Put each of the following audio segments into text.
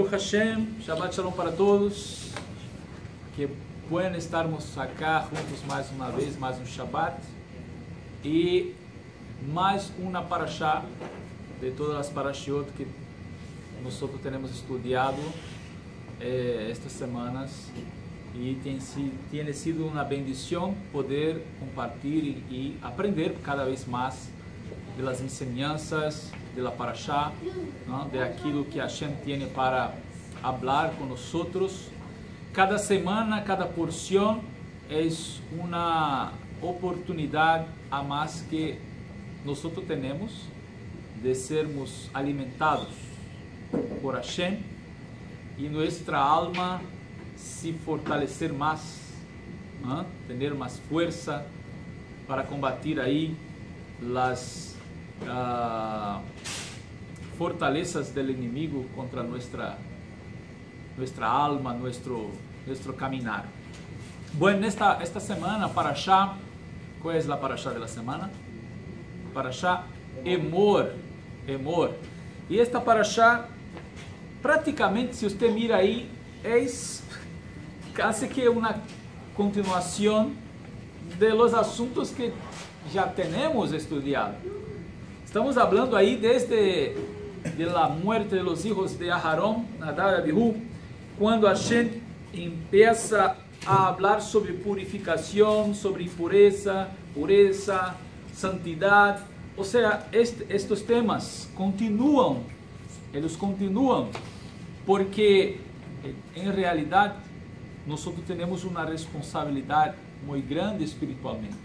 Baruch Hashem, Shabbat Shalom para todos. Que bom estarmos acá juntos mais uma vez, mais um Shabbat. E mais uma parashá de todas as parashiot que nós temos estudado estas semanas. E tem sido uma bendição poder compartilhar e aprender cada vez mais das enseñanças da parashá, ¿no? De aquilo que Hashem tem para falar com nós. Cada semana, cada porção é uma oportunidade a mais que nós temos de sermos alimentados por Hashem e nossa alma se fortalecer mais, ¿no? Ter mais força para combater aí as fortalezas do inimigo contra nossa alma, nosso caminhar. Bueno, esta semana, parashá, qual é a parashá da semana? Parashá Emor. E esta parashá, praticamente, se você mira aí, é quase que uma continuação de los assuntos que já temos estudado. Estamos falando aí desde a morte de los hijos de Aharon, Nadab e Abihu, quando Hashem empieza a falar sobre purificação, sobre impureza, pureza, santidade. Ou seja, estes temas continuam, eles continuam, porque em realidade nós temos uma responsabilidade muito grande espiritualmente,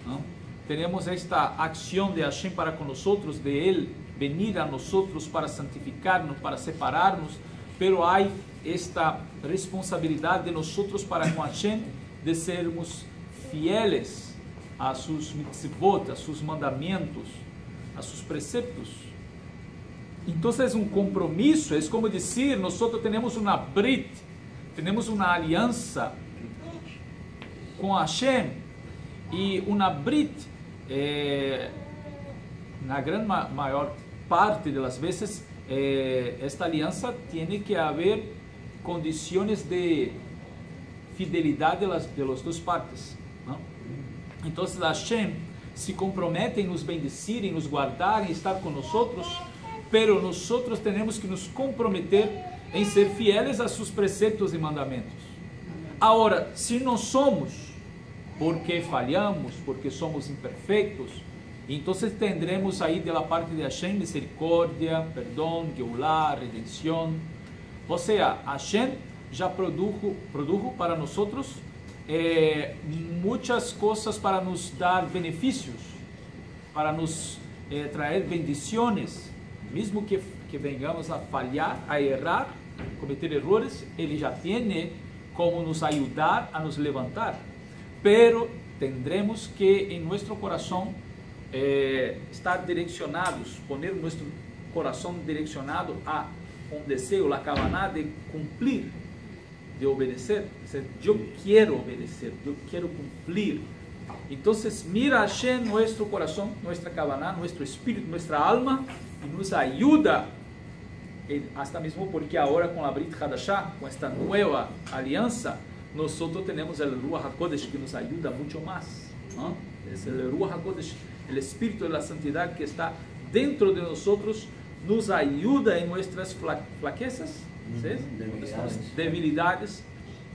não? Temos esta ação de Hashem para com nós, de Ele venir a nós para santificar-nos, para separar-nos, pero há esta responsabilidade de nós para com Hashem de sermos fieles a seus mitzvot, a seus mandamentos, a seus preceptos. Então é um compromisso, é como dizer, nós temos uma brit, temos uma aliança com Hashem, e uma brit, na grande maior parte das vezes, esta aliança tem que haver condições de fidelidade de las duas partes, não? Então Hashem se compromete em nos bendecir, em nos guardar, em estar com nós, pero nós temos que nos comprometer em ser fieles a seus preceptos e mandamentos. Agora, se não somos, porque falhamos, porque somos imperfeitos, então tendremos aí da parte de Hashem misericórdia, perdão, geulá, redenção. Ou seja, Hashem já produjo para nós muitas coisas para nos dar benefícios, para nos trazer bendições, mesmo que venhamos a falhar, a errar, cometer errores, Ele já tem como nos ajudar a nos levantar. Pero tendremos que em nosso coração estar direcionados, poner nosso coração direcionado a um desejo, a kavaná de cumprir, de obedecer. Eu quero obedecer, eu quero cumprir. Então, mira Hashem nosso coração, nossa kavaná, nosso espírito, nossa alma e nos ajuda, hasta mesmo porque agora com a Brit Hadashah, com esta nova aliança, nós temos o Ruach HaKodesh que nos ajuda muito mais, ¿no? Es el Ruach HaKodesh, o Espírito da Santidade que está dentro de nós, nos ajuda em nossas flaquezas, debilidades,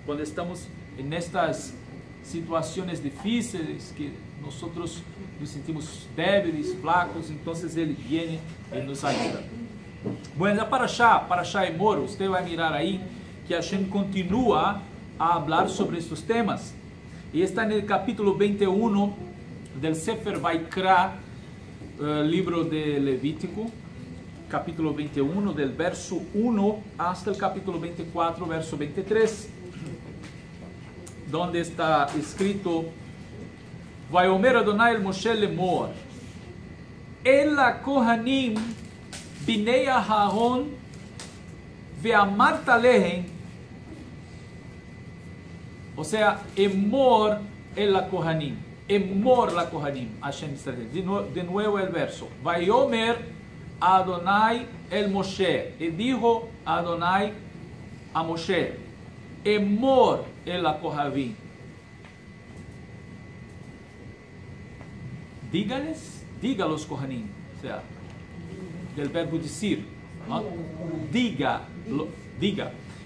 quando estamos nestas situações difíceis, que nós nos sentimos débiles, flacos, então Ele vem e nos ajuda. Bueno, a Parashá Emor, você vai mirar aí que Hashem continua a falar sobre estes temas, e está no capítulo 21 del Sefer Vaikra, livro de Levítico, capítulo 21, del verso 1 hasta el capítulo 24, verso 23, donde está escrito: Vayomer Adonai el Moshe lemor, el Kohanim binei Aharon ve'amarta lehem. Ou seja, Emor el Kohanim, Emor la Kohanim, Hashem está dizendo. De novo o verso: Vayomer Adonai el Moshe, e dijo Adonai a Moshe, Emor el Kohavim. Dígales, diga a los Kohanim, o sea, del verbo decir, ¿no? Diga.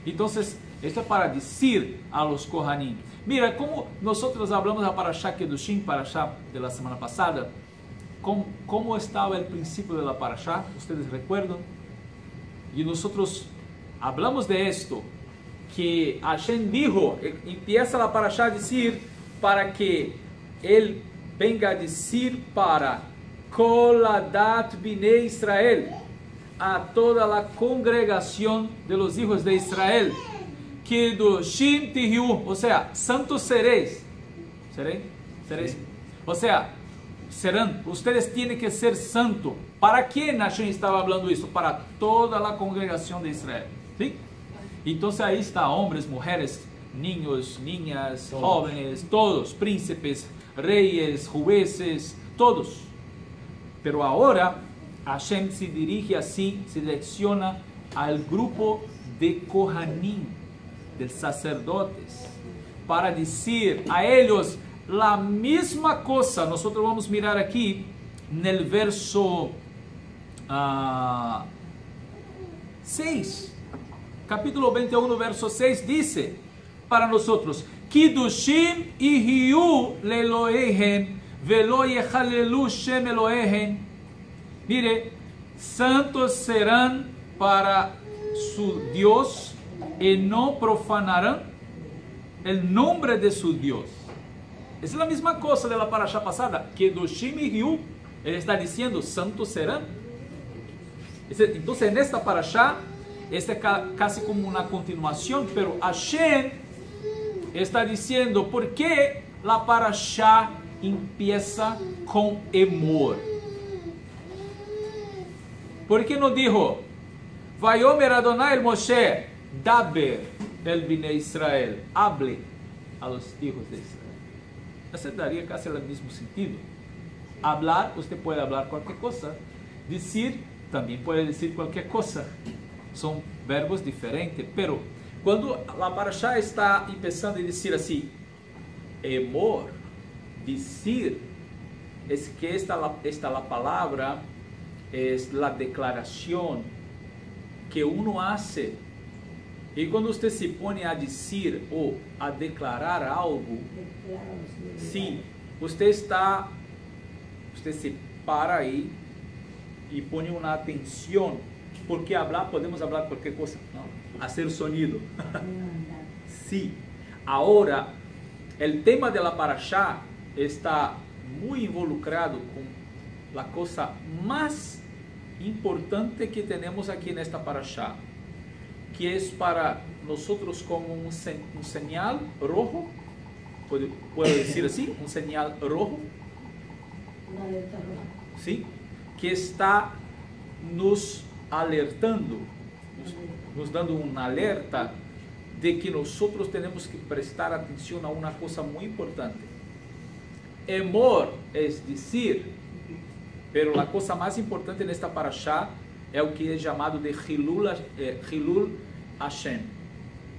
Entonces, esto es para decir a los Kohanim. Mira, como nosotros hablamos de la Parashá Kedushim, Parashá de la semana pasada, ¿cómo estaba el principio de la Parashá? ¿Ustedes recuerdan? Y nosotros hablamos de esto, que Hashem dijo, empieza la Parashá a decir, para que Él venga a decir para Kol Adat Bnei Israel, a toda la congregación de los hijos de Israel, Kedushim Tihiu, o sea, santos seréis. ¿Seréis? O sea, serán, ustedes tienen que ser santos. ¿Para quién Hashem estaba hablando eso? Para toda la congregación de Israel. ¿Sí? Entonces ahí está, hombres, mujeres, niños, niñas, jóvenes, todos, príncipes, reyes, jueces, todos. Pero ahora Hashem se dirige así, se direcciona al grupo de Kohanim, de sacerdotes, para decir a ellos la misma cosa. Nosotros vamos a mirar aquí en el verso 6, capítulo 21, verso 6, dice para nosotros, Kidushim ihiu leloehen velo yechalelu shem Elohehen. Mire, santos serán para su Dios y no profanarán el nombre de su Dios. Esa es la misma cosa de la parashá pasada, Kedushim ihiu, él está diciendo, santos serán. Entonces en esta parashá, esta es casi como una continuación, pero Hashem está diciendo por qué la parashá empieza con Emor. ¿Por qué no dijo, Vayomer Adonai el Moshe, Daber el Bnei Israel, hable a los hijos de Israel? Eso daría casi el mismo sentido. Hablar, usted puede hablar cualquier cosa. Decir, también puede decir cualquier cosa. Son verbos diferentes, pero cuando la parashá está empezando a decir así, Emor, decir, es que esta la palabra es la declaración que uno hace. Y cuando usted se pone a decir o a declarar algo, sí, usted se para ahí y pone una atención, porque hablar, podemos hablar cualquier cosa, ¿no? Hacer sonido. Sí. Ahora, el tema de la parashá está muy involucrado con la cosa más importante que tenemos aquí en esta parashá, que es para nosotros como un señal rojo, puedo decir así, un señal rojo, ¿sí? Que está nos alertando, nos dando una alerta de que nosotros tenemos que prestar atención a una cosa muy importante. Emor es decir, pero la cosa más importante en esta parashá é o que é chamado de Hilul Hashem,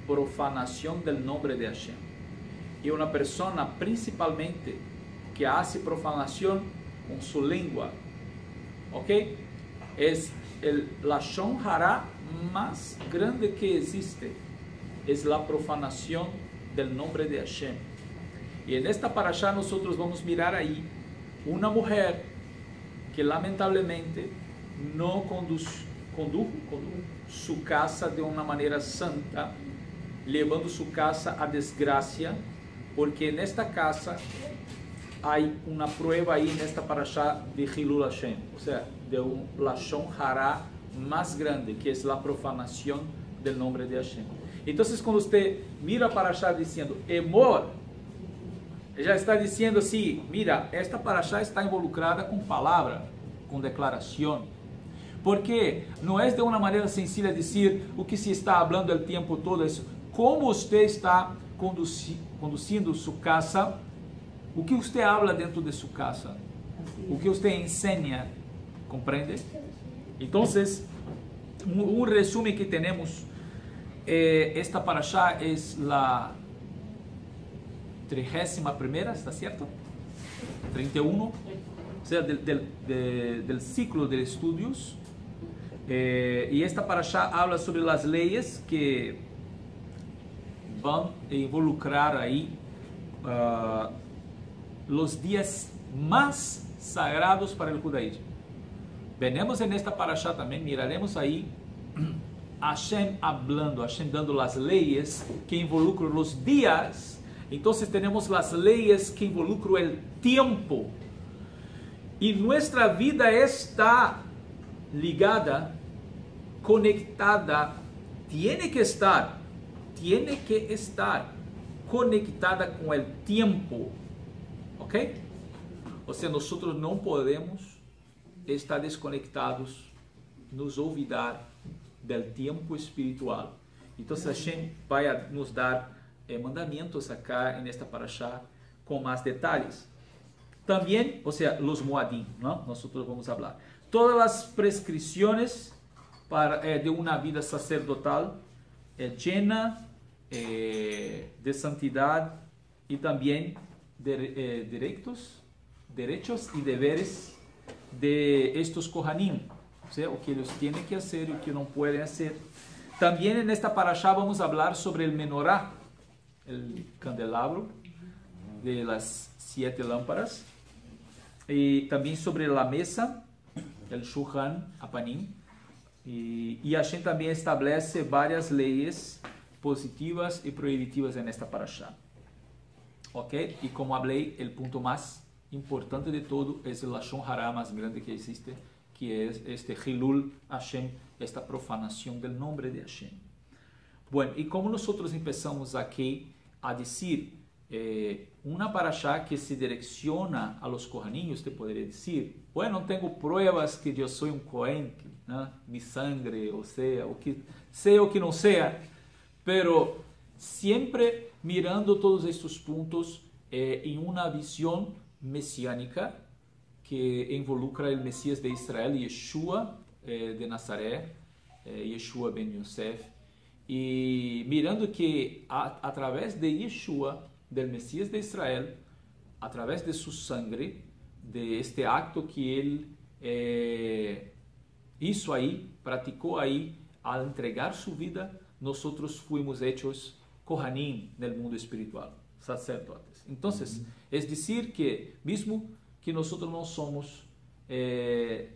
profanação del nombre de Hashem. E uma pessoa, principalmente, que hace profanação com sua língua, ok? É o lashon hara mais grande que existe, é a profanação del nombre de Hashem. E nesta parashá nós vamos mirar aí uma mulher que lamentablemente não condujo sua casa de uma maneira santa, levando sua casa a desgraça, porque nesta casa há uma prova aí nesta parashá de Hilul Hashem, ou seja, de um lashon hara mais grande, que é a profanação do nome de Hashem. Então, quando você mira a parashá dizendo Emor, já está dizendo assim, mira, esta parashá está involucrada com palavra, com declaração, porque não é de uma maneira sencilla dizer o que se está falando o tempo todo, é como você está conduzindo sua casa, o que você habla dentro de sua casa, o que você ensina, compreende? Então, um resumo que temos esta parashá é a 31ª, ¿está cierto? 31, o sea, del ciclo de estudios. Y esta parashá habla sobre las leyes que van a involucrar ahí los días más sagrados para el judaísmo. Veremos en esta parashá también, miraremos ahí Hashem hablando, Hashem dando las leyes que involucran los días. Entonces tenemos las leyes que involucran el tiempo. Y nuestra vida está ligada, conectada, tiene que estar conectada con el tiempo. ¿Ok? O sea, nosotros no podemos estar desconectados, nos olvidar del tiempo espiritual. Entonces Hashem vai nos dar mandamientos acá en esta parashá con más detalles. También, o sea, los Moadim, ¿no? Nosotros vamos a hablar. Todas las prescripciones de una vida sacerdotal llena de santidad y también de derechos y deberes de estos Kohanim, o sea, o que ellos tienen que hacer y o que no pueden hacer. También en esta parashá vamos a hablar sobre el menorá, el candelabro de las 7 lámparas, y también sobre la mesa, el Shulchan Apanim, y Hashem también establece varias leyes positivas y prohibitivas en esta parashá. ¿Ok? Y como hablé, el punto más importante de todo es el Lashon Hara más grande que existe, que es este Hilul Hashem, esta profanación del nombre de Hashem. Bueno, y como nosotros empezamos aquí a decir una parashá que se direcciona a los Kohanim, usted podría decir, bueno, no tengo pruebas que yo soy un Kohen, ¿no? Mi sangre, o sea o que no sea, pero siempre mirando todos estos puntos en una visión mesiánica que involucra el Mesías de Israel, Yeshua de Nazaret, Yeshua ben Yosef, y mirando que a través de Yeshua, del Mesías de Israel, a través de su sangre, de este acto que él hizo ahí, practicó ahí, al entregar su vida, nosotros fuimos hechos Kohanim del mundo espiritual, sacerdotes. Entonces, es decir que mismo que nosotros no somos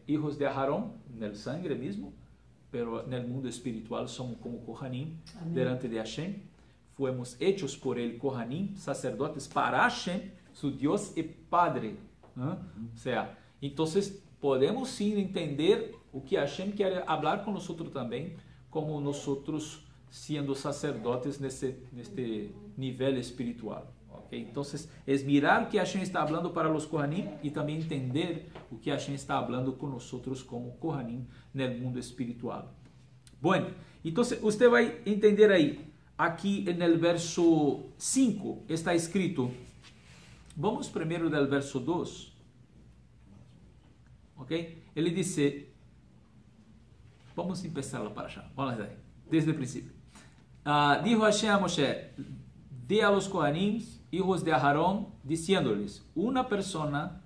hijos de Aarón, en el sangre mismo, pero en el mundo espiritual somos como Kohanim, delante de Hashem. Fuimos hechos por el Kohanim, sacerdotes para Hashem, su Dios y Padre. O sea, entonces podemos sí entender o que Hashem quiere hablar con nosotros también, como nosotros siendo sacerdotes neste nivel espiritual. ¿Okay? Entonces, es mirar que Hashem está hablando para los Kohanim y también entender o que Hashem está hablando con nosotros como Kohanim en el mundo espiritual. Bueno, entonces usted va a entender ahí, aquí en el verso 5 está escrito, vamos primero del verso 2, ¿ok? Ele dice, vamos a empezar la parashá, vamos ahí, desde el principio. Dijo Hashem a Moshe, dé a los Kohanim, hijos de Aarón, diciéndoles, una persona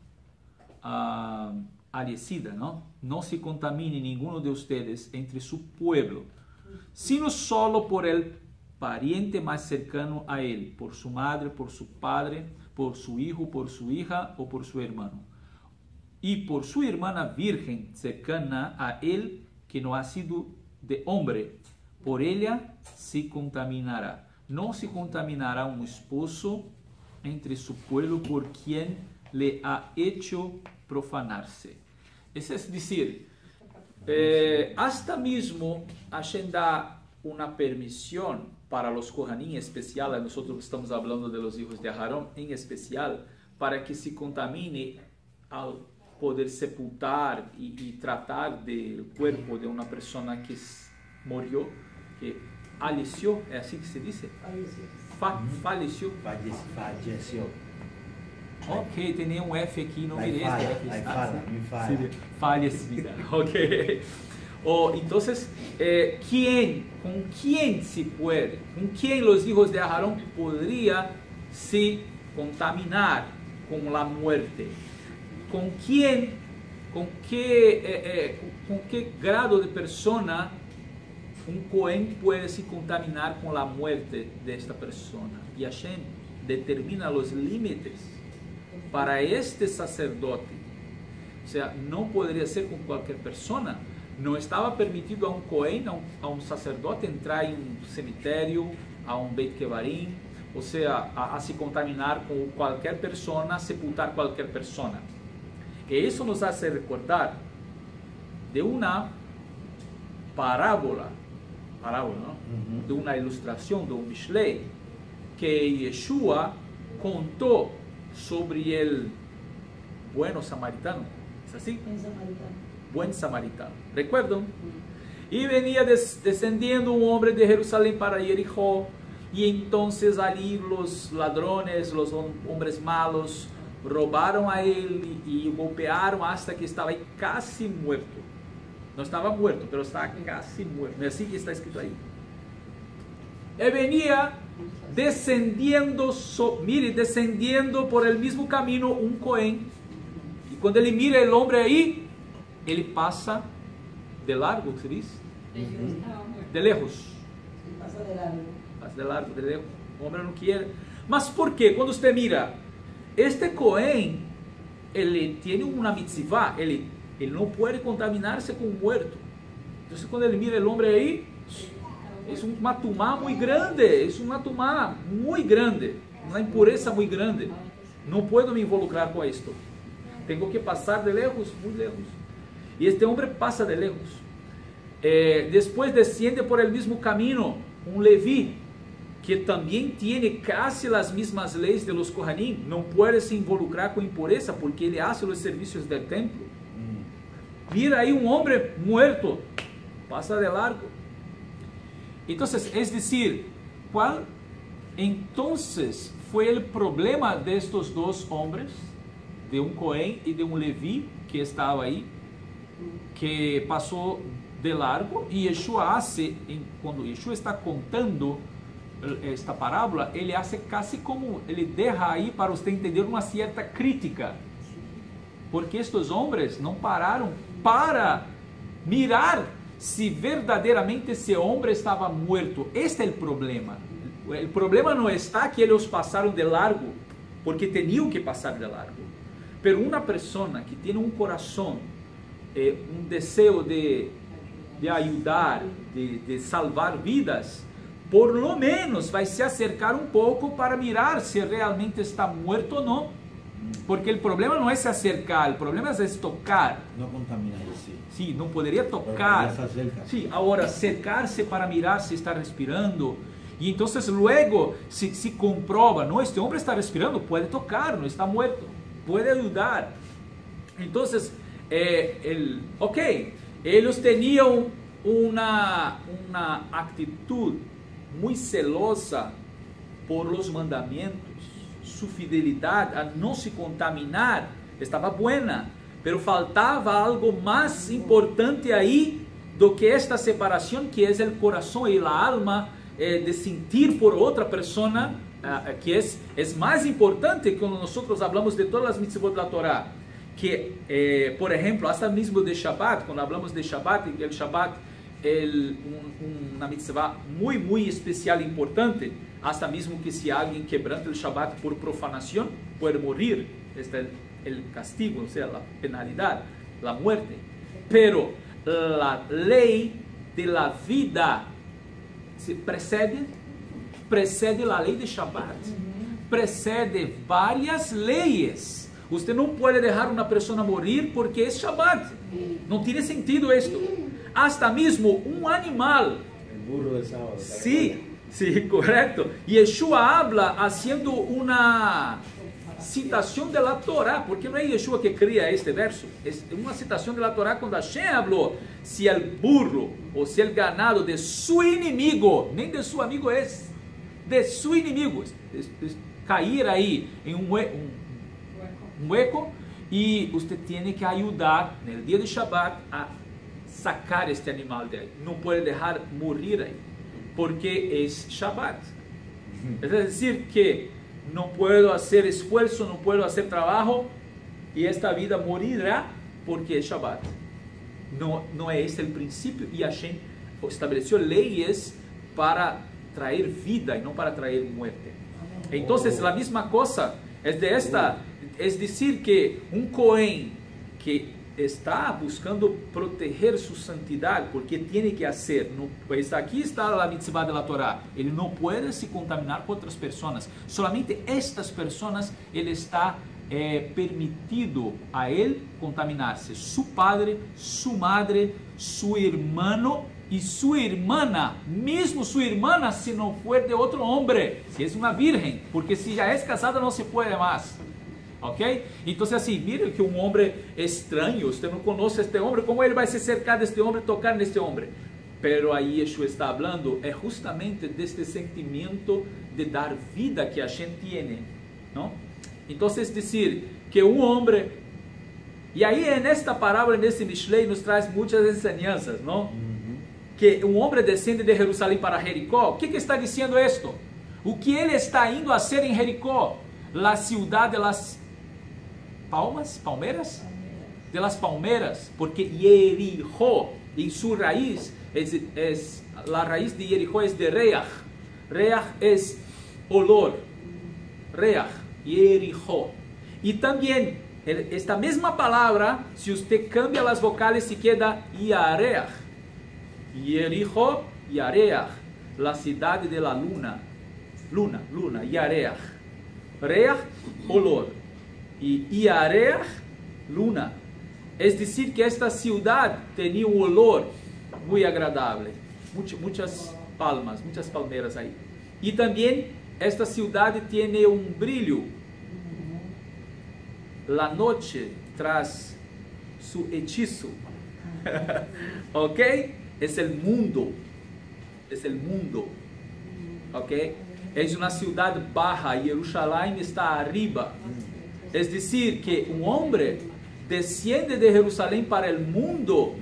alecida, no se contamine ninguno de ustedes entre su pueblo, sino solo por el pariente más cercano a él, por su madre, por su padre, por su hijo, por su hija o por su hermano, y por su hermana virgen cercana a él que no ha sido de hombre, por ella se contaminará. No se contaminará un esposo entre su pueblo por quien le ha hecho profanarse. Es decir, hasta mismo Hashem da una permisión para los Kohanim en especial, nosotros estamos hablando de los hijos de Aarón en especial, para que se contamine al poder sepultar y tratar del cuerpo de una persona que murió, que falleció, ¿es así que se dice? Falleció. Falleció. Ok, tenía un F aquí, no miré este F. Aí fala, me fala. Fallecida, ok. O entonces, ¿con quién se puede? ¿Con quién los hijos de Aarón podría se contaminar con la muerte? ¿Con quién, con qué grado de persona un Cohen puede se contaminar con la muerte de esta persona? Y Hashem determina los límites para este sacerdote. O sea, no podría ser con cualquier persona. No estaba permitido a un Cohen, a un sacerdote, entrar en un cemitério, a un Beit Kevarim, o sea, a se contaminar con cualquier persona, sepultar cualquier persona. Y eso nos hace recordar de una parábola, ¿no? De una ilustración, de un Mishlei, que Yeshua contó sobre el bueno samaritano. ¿Es así? Buen samaritano. ¿Recuerdan? Y venía descendiendo un hombre de Jerusalén para Jericó, y entonces allí los ladrones, los hombres malos, robaron a él y golpearon hasta que estaba ahí casi muerto. No estaba muerto, pero estaba casi muerto. ¿No es así que está escrito ahí? Él venía descendiendo, descendiendo por el mismo camino un Cohen, y cuando él mira el hombre ahí, ele passa de largo, se diz? De lejos. Passa de largo. Passa de largo, de lejos. O homem não quer. Mas por quê? Quando você mira, este Cohen, ele tem uma mitzvah, ele não pode contaminar-se com o muerto. Então, quando ele mira o homem aí, é uma tumá muito grande, é uma tumá muito grande, uma impureza muito grande. Não posso me involucrar com isto. Tenho que passar de lejos, muito lejos. Y este hombre pasa de lejos. Después desciende por el mismo camino un Leví, que también tiene casi las mismas leyes de los Kohanim. No puede se involucrar con impureza porque él hace los servicios del templo. Mira ahí un hombre muerto, pasa de largo. Entonces, es decir, ¿cuál entonces fue el problema de estos dos hombres, de un Cohen y de un Leví que estaba ahí, que passou de largo? E Yeshua hace, quando Yeshua está contando esta parábola, ele hace casi como, ele deixa aí para você entender uma certa crítica, porque estes homens não pararam para mirar se verdadeiramente esse homem estava morto. Este é o problema. O problema não está que eles passaram de largo, porque tinham que passar de largo. Pero uma pessoa que tem um coração, um desejo de ajudar, de salvar vidas, por lo menos vai se acercar um pouco para mirar se realmente está morto ou não. Porque o problema não é se acercar, o problema é se tocar. Não contaminar-se. Sim, não poderia tocar. Sim, agora acercar-se para mirar se está respirando. E então, luego, se comprova, não, este homem está respirando, pode tocar, não está morto, pode ajudar. Então, ok, eles tinham uma atitude muito celosa por los mandamentos. Su fidelidade a não se contaminar estava buena, pero faltava algo mais importante aí do que esta separação, que é o coração e a alma, de sentir por outra pessoa, que é mais importante quando nós falamos de todas as mitzvot da Torá. Que, por exemplo, hasta mesmo de Shabbat, quando falamos de Shabbat, o Shabbat é uma mitzvah muito especial e importante, hasta mesmo que se alguém quebranta o Shabbat por profanação, pode morrer, este é o castigo, ou seja, a penalidade, a muerte. Pero a lei de la vida se precede a lei de Shabbat, precede várias leis. Você não pode deixar uma pessoa morrer porque é Shabbat. Não tem sentido isto. Hasta mesmo um animal. El burro de sábado. Sí, correcto. Yeshua habla haciendo una citación de la Torah, porque no es Yeshua que crea este verso, es una citación de la Torah cuando Hashem habló, si el burro o si el ganado de su enemigo, nem de su amigo es, de su enemigo, cair ahí en un hueco, y usted tiene que ayudar en el día de Shabbat a sacar este animal de ahí, no puede dejar morir ahí, porque es Shabbat. Es decir, que no puedo hacer esfuerzo, no puedo hacer trabajo, y esta vida morirá porque es Shabbat. No es el principio, y Hashem estableció leyes para traer vida y no para traer muerte. Entonces la misma cosa es decir que un Cohen que está buscando proteger su santidad, porque tiene que hacer, pues aquí está la mitzvah de la Torah, él no puede se contaminar con otras personas, solamente estas personas él está permitido a él contaminarse, su padre, su madre, su hermano y su hermana, mismo su hermana si no fue de otro hombre, si es una virgen, porque si ya es casada no se puede más. ¿Ok? Entonces así, mire que un hombre extraño, usted no conoce a este hombre, ¿cómo él va a se cercar de este hombre, tocar en este hombre? Pero ahí Yeshua está hablando, es justamente de este sentimiento de dar vida que Hashem tiene, ¿no? Entonces es decir, que un hombre, y ahí en esta parábola, en este Mishlei, nos trae muchas enseñanzas, ¿no? Que un hombre desciende de Jerusalén para Jericó. ¿Qué está diciendo esto? O que ele está indo a hacer en Jericó? La ciudad de las palmeras, de las palmeras, porque Jericó en su raíz la raíz de Jericó es de Reach. Reach es olor. Reach, Jericó. Y también esta misma palabra, si usted cambia las vocales, se queda Yareach. Jericó, Yareach, la ciudad de la luna. Luna, Yareach. Reach, olor. Y Yareach, luna. Es decir, que esta ciudad tenía un olor muy agradable. Muchas palmas, muchas palmeras ahí. Y también esta ciudad tiene un brillo. La noche tras su hechizo. ¿Ok? Es el mundo. Es el mundo. ¿Ok? Es una ciudad baja. Jerusalén está arriba. Es decir, que un hombre desciende de Jerusalén para el mundo,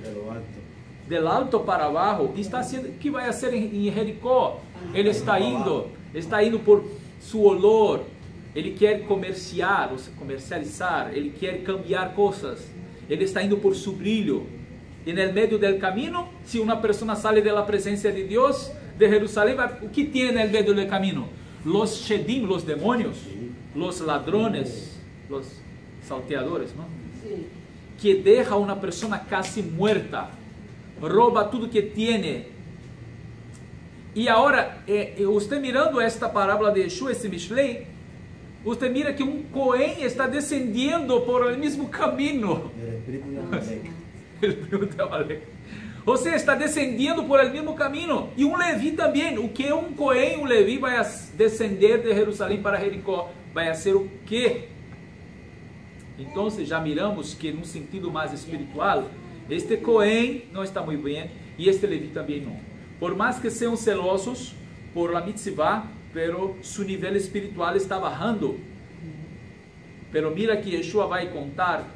del alto para abajo, y está haciendo, ¿qué va a hacer en Jericó? Él está indo por su olor, ele quer comercializar, ele quer cambiar cosas, ele está indo por su brilho, y en el medio del camino, si una persona sale de la presencia de Dios, de Jerusalén, ¿o qué tiene en el medio del camino? Los shedim, los demonios, los ladrones, los salteadores, ¿no? Sí. Que deja a una persona casi muerta, roba tudo que tiene. Y ahora, usted mirando esta parábola de Yeshua, este Mishlei, usted mira que un Cohen está descendiendo por el mismo camino. El espíritu de Amalek. O sea, está descendiendo por el mismo camino. Y un Leví también. O que un Cohen, un Leví, vai a descender de Jerusalém para Jericó? Vai a ser o quê? Então, já miramos que, num sentido mais espiritual, este Cohen não está muito bem e este Leví também não. Por mais que sejam celosos por la mitzvah, pero su nível espiritual está bajando. Pero mira que Yeshua vai contar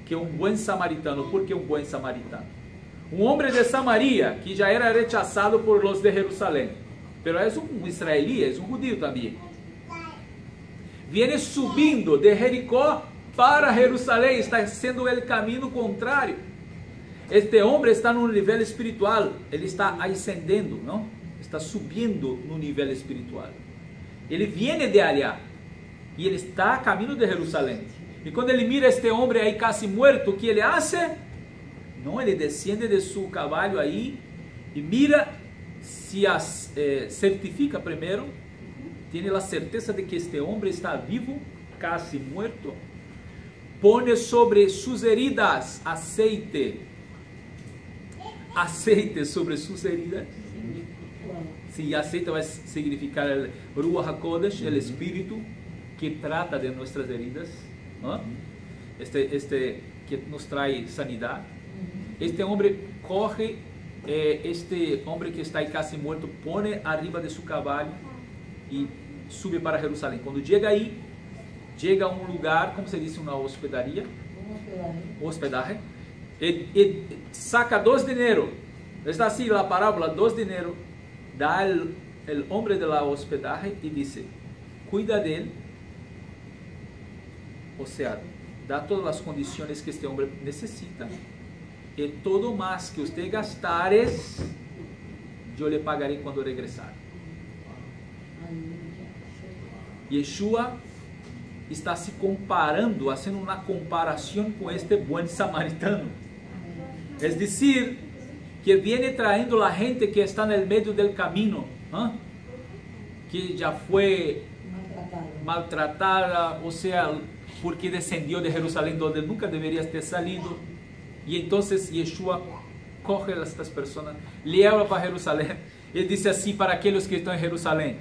que um bom samaritano, ¿por que um bom samaritano? Um homem de Samaria que já era rechazado por los de Jerusalém, pero é um israelí, é um judío também. Viene subindo de Jericó para Jerusalém, está sendo o caminho contrário. Este homem está no nível espiritual, ele está ascendendo, não? Está subindo no nível espiritual. Ele viene de allá e ele está a caminho de Jerusalém. E quando ele mira este homem aí casi muerto, o que ele hace? Não, ele desciende de seu cavalo aí e mira, se certifica primeiro, tem a certeza de que este homem está vivo, casi muerto. Pone sobre suas heridas aceite sobre suas heridas. Sim, aceite vai significar el Ruach HaKodesh, el Espírito que trata de nossas heridas, ¿no? Este que nos traz sanidade. Este homem corre, este homem que está aí casi muerto, pone arriba de seu cavalo e sube para Jerusalém. Quando chega aí, chega a um lugar, como se diz, uma hospedaria, hospedaje, y saca 2 dineros. Está así la parábola, 2 dineros. Da el hombre de la hospedaje y dice, cuida de él. O sea, da todas las condiciones que este hombre necesita. Y todo más que usted gastares, yo le pagaré cuando regresar. Yeshua está se comparando, haciendo una comparación con este buen samaritano. Es decir, que viene trayendo la gente que está en el medio del camino, que ya fue maltratada, o sea, porque descendió de Jerusalén donde nunca debería ter salido. Y entonces Yeshua coge a estas personas, lleva para Jerusalén. Él dice así para aquellos que están en Jerusalén: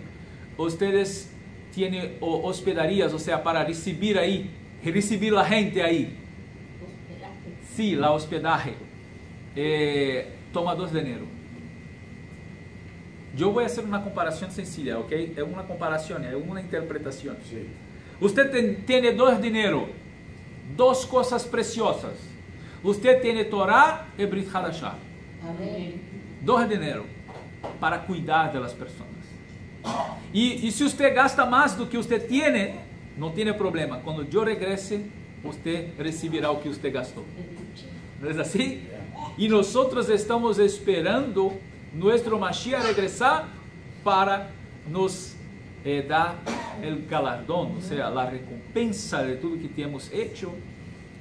ustedes tienen hospedarias, o sea, para recibir ahí, recibir la gente ahí. Sí, la hospedaje. Toma 2 dineros. Yo voy a hacer una comparación sencilla, ¿ok? Es una comparación, es una interpretación. Sí. Usted tiene 2 dineros, 2 cosas preciosas. Usted tiene Torah y Brit Hadashah. Amén. 2 dineros para cuidar de las personas. Y si usted gasta más do que usted tiene, no tiene problema. Cuando yo regrese, usted recibirá lo que usted gastó. ¿No es así? Y nosotros estamos esperando nuestro Mashiach regresar para nos dar el galardón, o sea, la recompensa de todo lo que hemos hecho.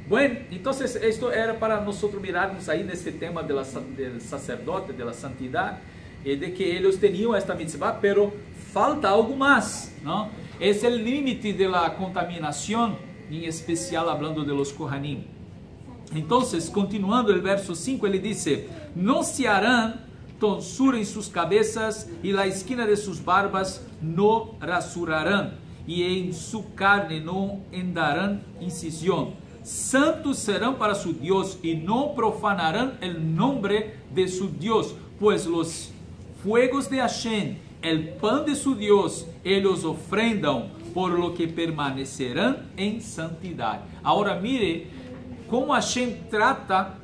Bueno, entonces esto era para nosotros mirarnos ahí en este tema del sacerdote, de la santidad, de que ellos tenían esta mitzvah, pero falta algo más, ¿no? Es el límite de la contaminación, en especial hablando de los Kohanim. Entonces, continuando el verso 5, ele dice: no se harán tonsura en sus cabezas y la esquina de sus barbas no rasurarán, y en su carne no andarán incisión. Santos serán para su Dios y no profanarán el nombre de su Dios, pues los fuegos de Hashem, el pan de su Dios, ellos ofrendan, por lo que permanecerán en santidad. Ahora mire cómo Hashem trata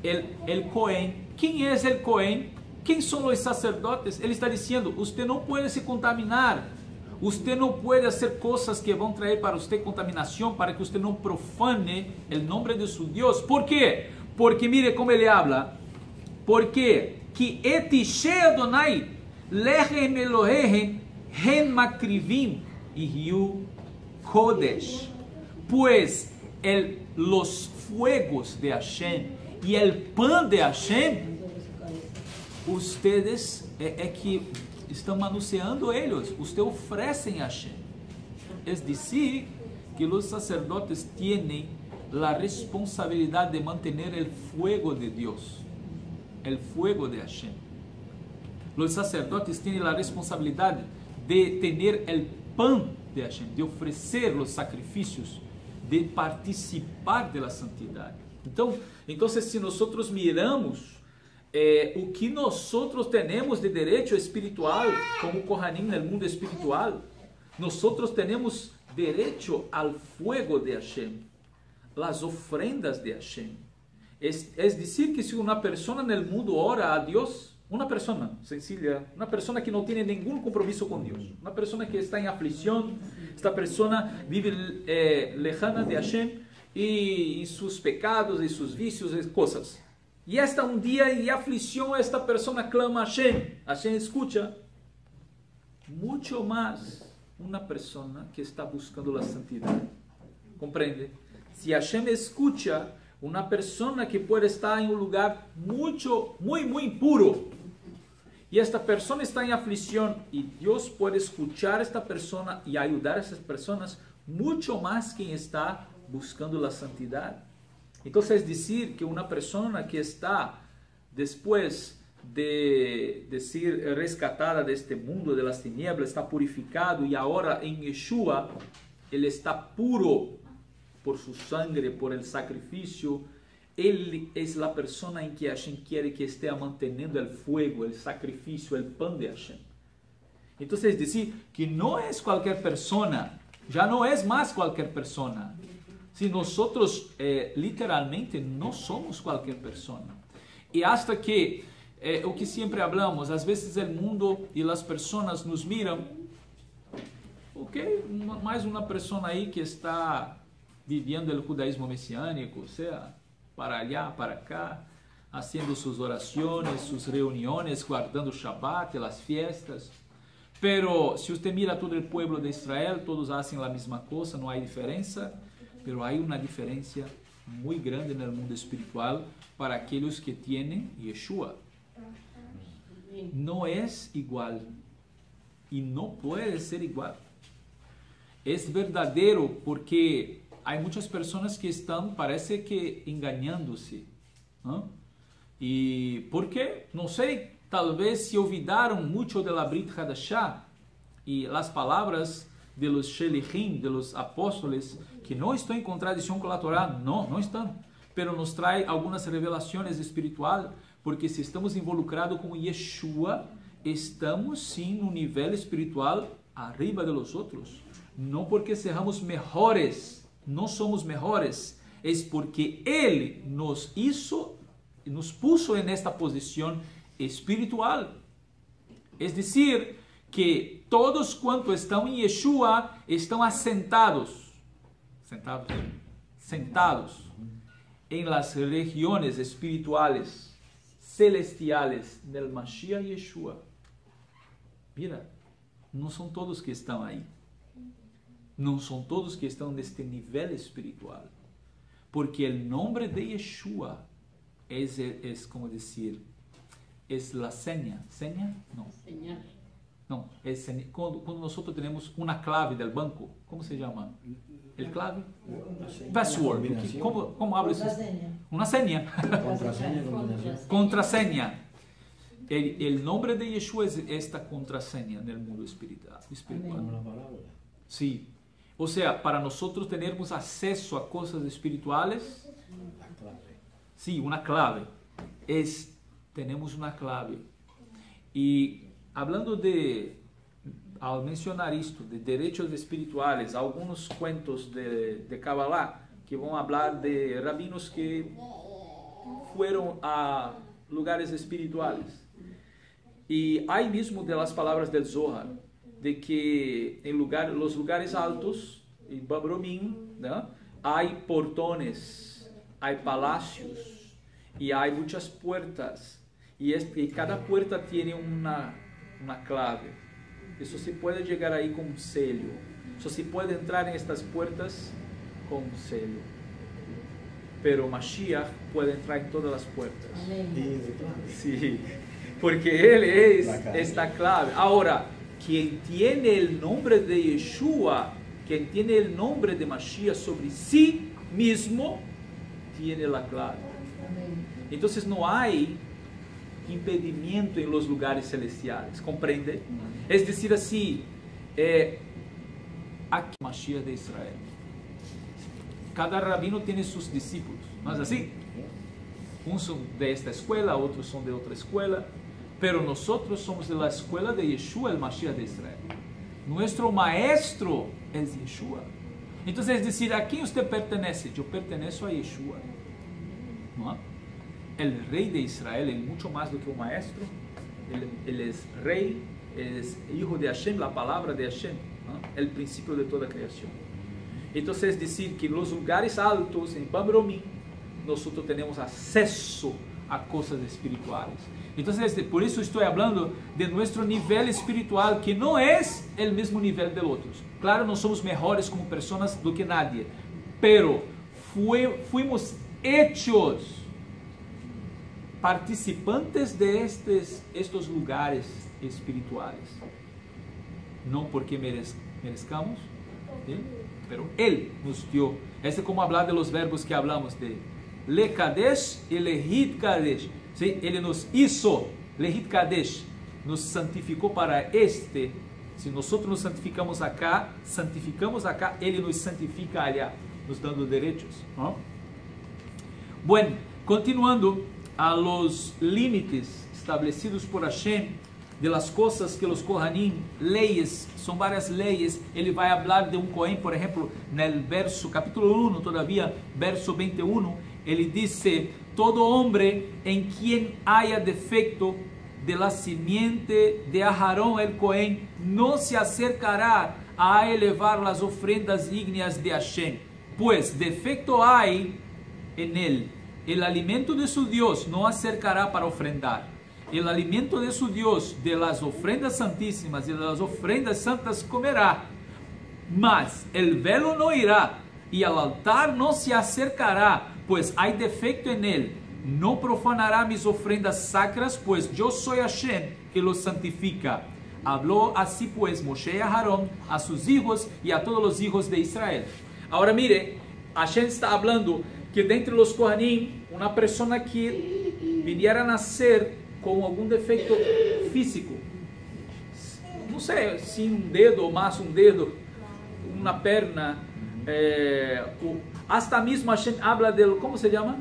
el Cohen. ¿Quién es el Cohen? ¿Quién son los sacerdotes? Ele está diciendo: usted no puede se contaminar. Usted no puede hacer cosas que van a traer para usted contaminación, para que usted no profane el nombre de su Dios. ¿Por qué? Porque mire cómo ele habla. Porque que etishe Adonai lechem Elohehem hen makrivim hiu kodesh. Pues los fuegos de Hashem y el pan de Hashem, ustedes que estão anunciando eles, ustedes ofrecen a Hashem. Es decir, que los sacerdotes tienen la responsabilidad de mantener el fuego de Dios, el fuego de Hashem. Los sacerdotes tienen la responsabilidad de tener el pan de Hashem, de ofrecer los sacrificios, de participar de la santidad. Entonces, si nosotros miramos o que nosotros tenemos de derecho espiritual, como Kohanim en el mundo espiritual, nosotros tenemos derecho al fuego de Hashem, las ofrendas de Hashem. Es decir, que si una persona en el mundo ora a Dios, una persona sencilla, una persona que no tiene ningún compromiso con Dios, una persona que está en aflicción, esta persona vive lejana de Hashem y sus pecados y sus vicios y cosas. Y hasta un día de aflicción esta persona clama a Hashem. Hashem escucha. Mucho más una persona que está buscando la santidad. ¿Comprende? Si Hashem escucha una persona que puede estar en un lugar muy impuro, y esta persona está en aflicción, y Dios puede escuchar a esta persona y ayudar a esas personas, mucho más quien está buscando la santidad. Entonces, es decir, que una persona que está después de ser rescatada de este mundo de las tinieblas, está purificado y ahora en Yeshua, él está puro por su sangre, por el sacrificio. Él es la persona en que Hashem quiere que esté manteniendo el fuego, el sacrificio, el pan de Hashem. Entonces, es decir, que no es cualquier persona, ya no es más cualquier persona, Si nosotros literalmente no somos cualquier persona. Y hasta que, o que siempre hablamos, às vezes el mundo y las personas nos miran, ok, mais uma persona aí que está viviendo el judaísmo mesiánico, o sea, para allá, para acá, haciendo sus oraciones, sus reuniones, guardando Shabbat, las fiestas. Pero si usted mira todo el pueblo de Israel, todos hacen la misma cosa, no hay diferencia, pero hay una diferencia muy grande en el mundo espiritual para aquellos que tienen Yeshua. No es igual y no puede ser igual. Es verdadero porque hay muchas personas que están, parece que engañándose, ¿no? ¿Y por qué? No sé. Tal vez se olvidaram muito de la Brit Hadashah e as palavras de los Shelichim, de los apóstoles, que não estão em contradição com a Torá, não estão, pero nos traz algumas revelações espirituais, porque se estamos involucrados com Yeshua, estamos sim no nível espiritual arriba de los outros, não porque sejamos melhores, não somos melhores, é porque Ele nos hizo, nos puso en esta posição espiritual. Es decir, que todos cuantos estão em Yeshua estão sentados em las regiones espirituales celestiales del Mashiach Yeshua. Mira, não são todos que estão aí. Não são todos que estão neste nível espiritual. Porque o nome de Yeshua é como dizer, es la seña. ¿Seña? No. Señal. No, es cuando nosotros tenemos una clave del banco, ¿cómo se llama? ¿El clave? Password. ¿Cómo abres? Una seña. Contraseña. El nombre de Yeshua es esta contraseña en el mundo espiritual. Sí. O sea, para nosotros tenermos acceso a cosas espirituales, sí, una clave. Tenemos una clave. Y hablando al mencionar esto, de derechos espirituales, algunos cuentos de Kabbalah que van a hablar de rabinos que fueron a lugares espirituales. Y hay mismo de las palabras del Zohar, de que en los lugares altos, en Babromim, ¿no?, hay portones, hay palacios y hay muchas puertas. Y cada puerta tiene una clave. Eso se puede llegar ahí con un sello. Eso se puede entrar en estas puertas con un sello. Pero Mashiach puede entrar en todas las puertas. Sí, porque Él es esta clave. Ahora, quien tiene el nombre de Yeshua, quien tiene el nombre de Mashiach sobre sí mismo, tiene la clave. Entonces no hay impedimento en los lugares celestiales, ¿comprende? Es decir, así, aquí Mashiach de Israel. Cada rabino tiene sus discípulos, ¿no es así? Unos son de esta escuela, otros son de otra escuela, pero nosotros somos de la escuela de Yeshua, el Mashiach de Israel. Nuestro maestro es Yeshua. Entonces, es decir, ¿a quién usted pertenece? Yo pertenezco a Yeshua, ¿no? El rey de Israel es mucho más do que un maestro. Él es rey, es hijo de Hashem, la palabra de Hashem, ¿no?, el principio de toda creación. Entonces es decir que en los lugares altos, en Babromim, nosotros tenemos acceso a cosas espirituales. Entonces por eso estoy hablando de nuestro nivel espiritual, que no es el mismo nivel de otros. Claro, no somos mejores como personas do que nadie, pero fuimos hechos participantes de estos lugares espirituales, no porque merezcamos, ¿sí?, pero Él nos dio. Es como hablar de los verbos que hablamos de Le Kadesh y Lehit Kadesh, ¿sí? Él nos hizo, Lehit Kadesh, nos santificó para si nosotros nos santificamos acá, Él nos santifica allá, nos dando derechos, ¿no? Bueno, continuando a los límites establecidos por Hashem de las cosas que los Kohanim, leyes, son varias leyes, ele vai falar de um Cohen, por exemplo, no verso, capítulo 1, todavía, verso 21, ele dice, todo hombre en quien haya defecto de la simiente de Aarón el Cohen, no se acercará a elevar las ofrendas ígneas de Hashem, pues defecto hay en él. El alimento de su Dios no acercará para ofrendar. El alimento de su Dios, de las ofrendas santísimas y de las ofrendas santas comerá. Mas el velo no irá y al altar no se acercará, pues hay defecto en él. No profanará mis ofrendas sacras, pues yo soy Hashem que los santifica. Habló así pues Moshe a Aarón, a sus hijos y a todos los hijos de Israel. Ahora mire, Hashem está hablando que dentre los Kohanim, una persona que viniera a nacer con algún defecto físico, no sé, sin un dedo, más un dedo, una perna, hasta mismo Hashem habla de, ¿cómo se llama?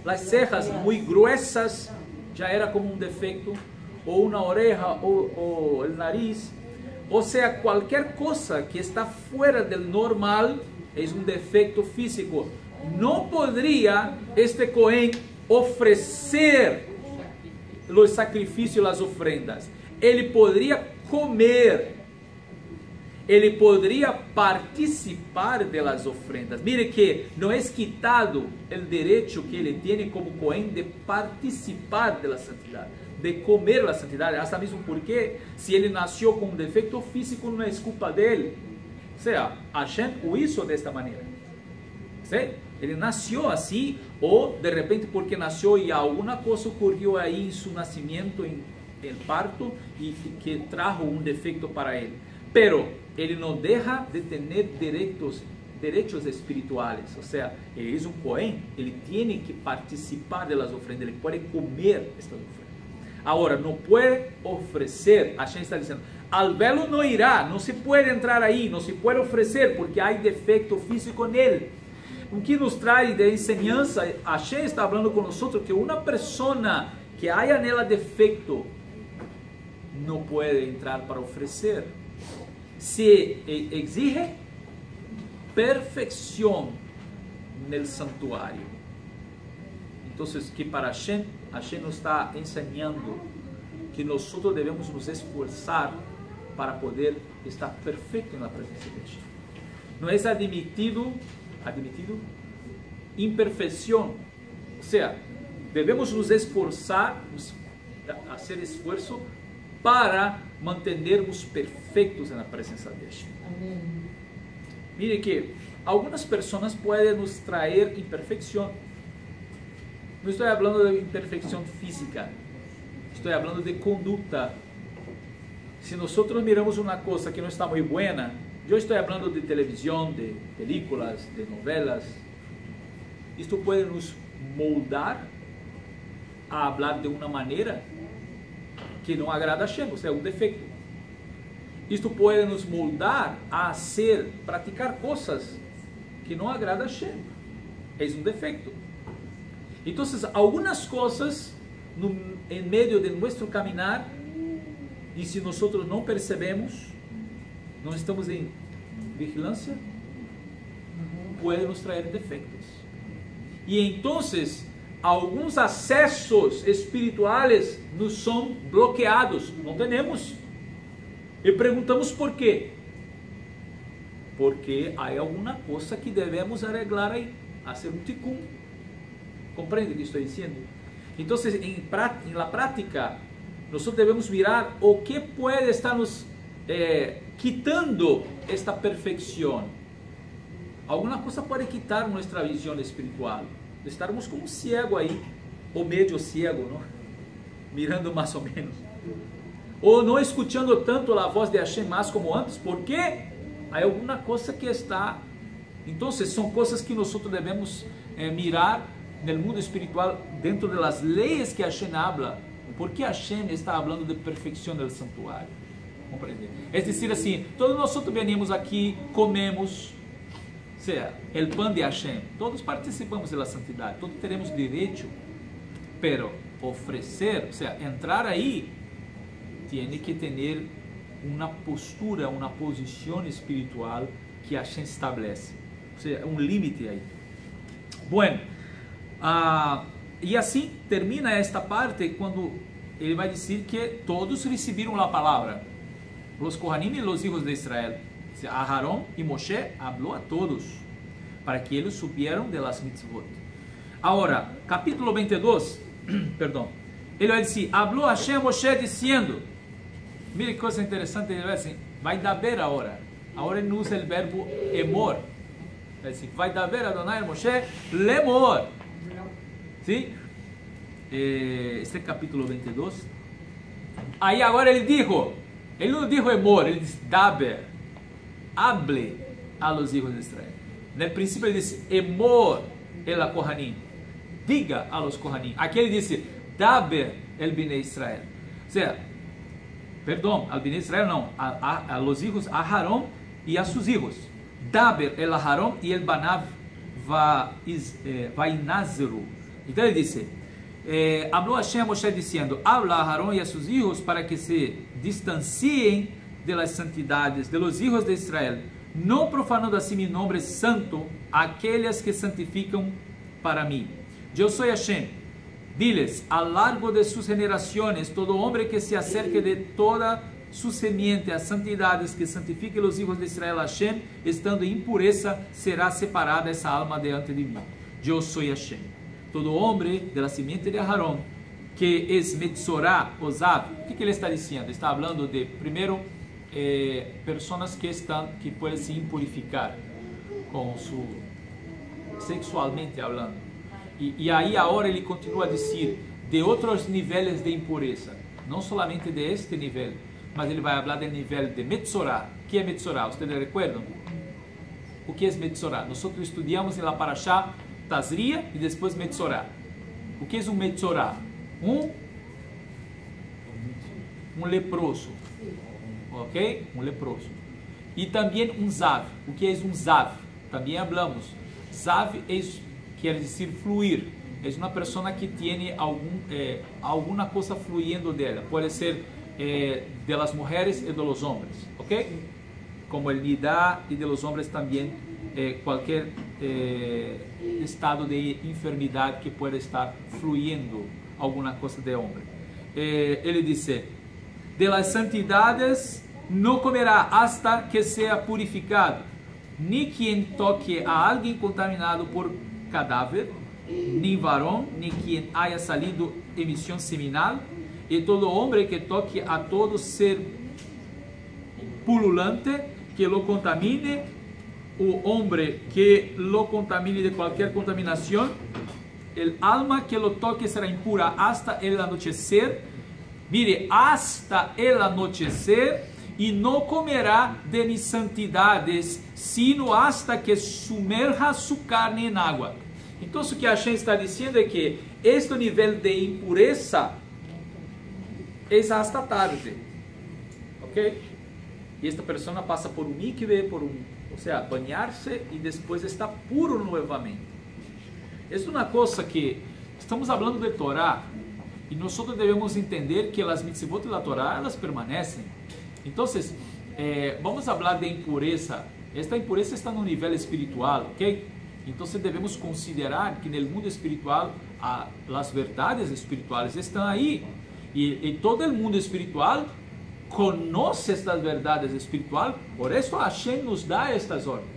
Las cejas muy gruesas, ya era como un defecto, o una oreja, o el nariz, o sea, cualquier cosa que está fuera del normal es un defecto físico. No podría este Cohen ofrecer los sacrificios, las ofrendas. Él podría comer, él podría participar de las ofrendas. Mire que no es quitado el derecho que él tiene como Cohen de participar de la santidad, de comer la santidad, hasta mismo porque si él nació con un defecto físico no es culpa de él. O sea, Hashem o hizo de esta manera. ¿Sí? Él nació así, o de repente porque nació y alguna cosa ocurrió ahí en su nacimiento, en el parto, y que trajo un defecto para él. Pero él no deja de tener derechos espirituales. O sea, él es un Cohen, él tiene que participar de las ofrendas, él puede comer estas ofrendas. Ahora, no puede ofrecer, Hashem está diciendo, al velo no irá, no se puede entrar ahí, no se puede ofrecer porque hay defecto físico en él. O que nos trae de enseñanza, Hashem está hablando con nosotros que una persona que haya nela defecto no puede entrar para ofrecer. Se exige perfección en el santuario. Entonces, que para Hashem nos está enseñando que nosotros debemos nos esforzar para poder estar perfecto en la presencia de Hashem. No es admitido imperfección, o sea, debemos nos esforzar, hacer esfuerzo para mantenernos perfectos en la presencia de Hashem. Mire que algunas personas pueden nos traer imperfección. No estoy hablando de imperfección física, estoy hablando de conducta. Si nosotros miramos una cosa que no está muy buena, yo estoy hablando de televisión, de películas, de novelas. Esto puede nos moldar a hablar de una manera que no agrada a Hashem, o sea, un defecto. Esto puede nos moldar a hacer, practicar cosas que no agrada a Hashem. Es un defecto. Entonces, algunas cosas en medio de nuestro caminar, y si nosotros no percebemos, no estamos en vigilancia, puede nos traer defectos. Y entonces, algunos accesos espirituales nos son bloqueados, no tenemos. Y preguntamos por qué. Porque hay alguna cosa que debemos arreglar ahí, hacer un tikkun. ¿Comprende lo que estoy diciendo? Entonces, en la práctica, nosotros debemos mirar o qué puede estarnos quitando esta perfección. Alguna cosa puede quitar nuestra visión espiritual. Estarmos como ciego ahí, o medio ciego, ¿no? Mirando más o menos. O no escuchando tanto la voz de Hashem más como antes, porque hay alguna cosa que está. Entonces, son cosas que nosotros debemos mirar en el mundo espiritual dentro de las leyes que Hashem habla. ¿Por qué Hashem está hablando de perfección del santuario? ¿Comprende? Es decir, assim, todos nosotros venimos aquí, comemos, o sea, el pan de Hashem, todos participamos de la santidad, todos tenemos derecho, pero ofrecer, o sea, entrar ahí, tiene que ter uma postura, uma posição espiritual que Hashem estabelece. Ou seja, um limite aí. Bueno, e assim termina esta parte quando ele vai dizer que todos receberam a palavra. Os Kohanim e os hijos de Israel. Aharon e Moshe falou a todos, para que eles supieram de las mitzvot. Agora, capítulo 22, perdão, ele vai dizer, falou Hashem a Moshe dizendo, mire que coisa interessante, ele vai dizer, vai dar ver agora. Agora ele usa o verbo emor. Vai dizer, vai dar ver Adonai a Moshe lemor. Sim? Este é capítulo 22. Aí agora ele não dijo emor, ele disse daber. Hable a los hijos de Israel. No princípio ele disse emor el Kohanim. Diga a los Kohanim. Aqui ele disse daber el Bnei Israel. Ou seja, perdão, al Bnei Israel não, a los hijos Aharon e a sus hijos. Daber el Aharon e el Banav vai Nazaru. Então ele disse, habló Hashem a Moshe diciendo, habla a Aharon y a sus hijos para que se distancien de las santidades de los hijos de Israel, no profanando así mi nombre santo, aquellas que santifican para mí. Yo soy Hashem. Diles, a lo largo de sus generaciones, todo hombre que se acerque de toda su semiente a santidades que santifique los hijos de Israel a Hashem, estando en impureza, será separada esa alma diante de mí. Yo soy Hashem. Todo hombre de la simiente de Aarón, que es Metzorah, Ozav, o que ele está dizendo? Está falando de, primeiro, pessoas que podem se impurificar sexualmente falando. E aí agora ele continua a dizer de outros níveis de impureza, não somente de este nível, mas ele vai falar do nível de Metzorah. O que é Metzorah? Vocês recordam? O que é Metzorah? Nós estudamos na Parashá Tazria e depois Metzorah. O que é um Metzorah? Um leproso. Ok? Um leproso. E também um zav. O que é um zav? Também falamos. Zav quer dizer fluir. É uma pessoa que tem alguma coisa fluyendo dela. Pode ser de las mulheres e de los hombres. Ok? Como el nidá e de los hombres também qualquer estado de enfermidade que pode estar fluyendo alguma coisa de homem. Ele disse, de las santidades no comerá hasta que sea purificado, ni quien toque a alguien contaminado por cadáver, ni varón, ni quien haya salido emisión seminal, y todo hombre que toque a todo ser pululante, que lo contamine, o hombre que lo contamine de cualquier contaminación, el alma que lo toque será impura hasta el anochecer. Mire, hasta el anochecer, e não comerá de mis santidades, sino hasta que sumerja su carne en agua. Então, o que Hashem está dizendo é que este nível de impureza é hasta tarde, ok? E esta pessoa passa por um mikve, ou seja, banhar-se e depois está puro novamente. Esta é uma coisa que estamos falando de Torá e nós devemos entender que as mitzvot da Torá elas permanecem. Então, vamos falar de impureza. Esta impureza está no nível espiritual, ok? Então, devemos considerar que no mundo espiritual as verdades espirituais estão aí e todo o mundo espiritual conhece estas verdades espirituais. Por isso Hashem nos dá estas ordens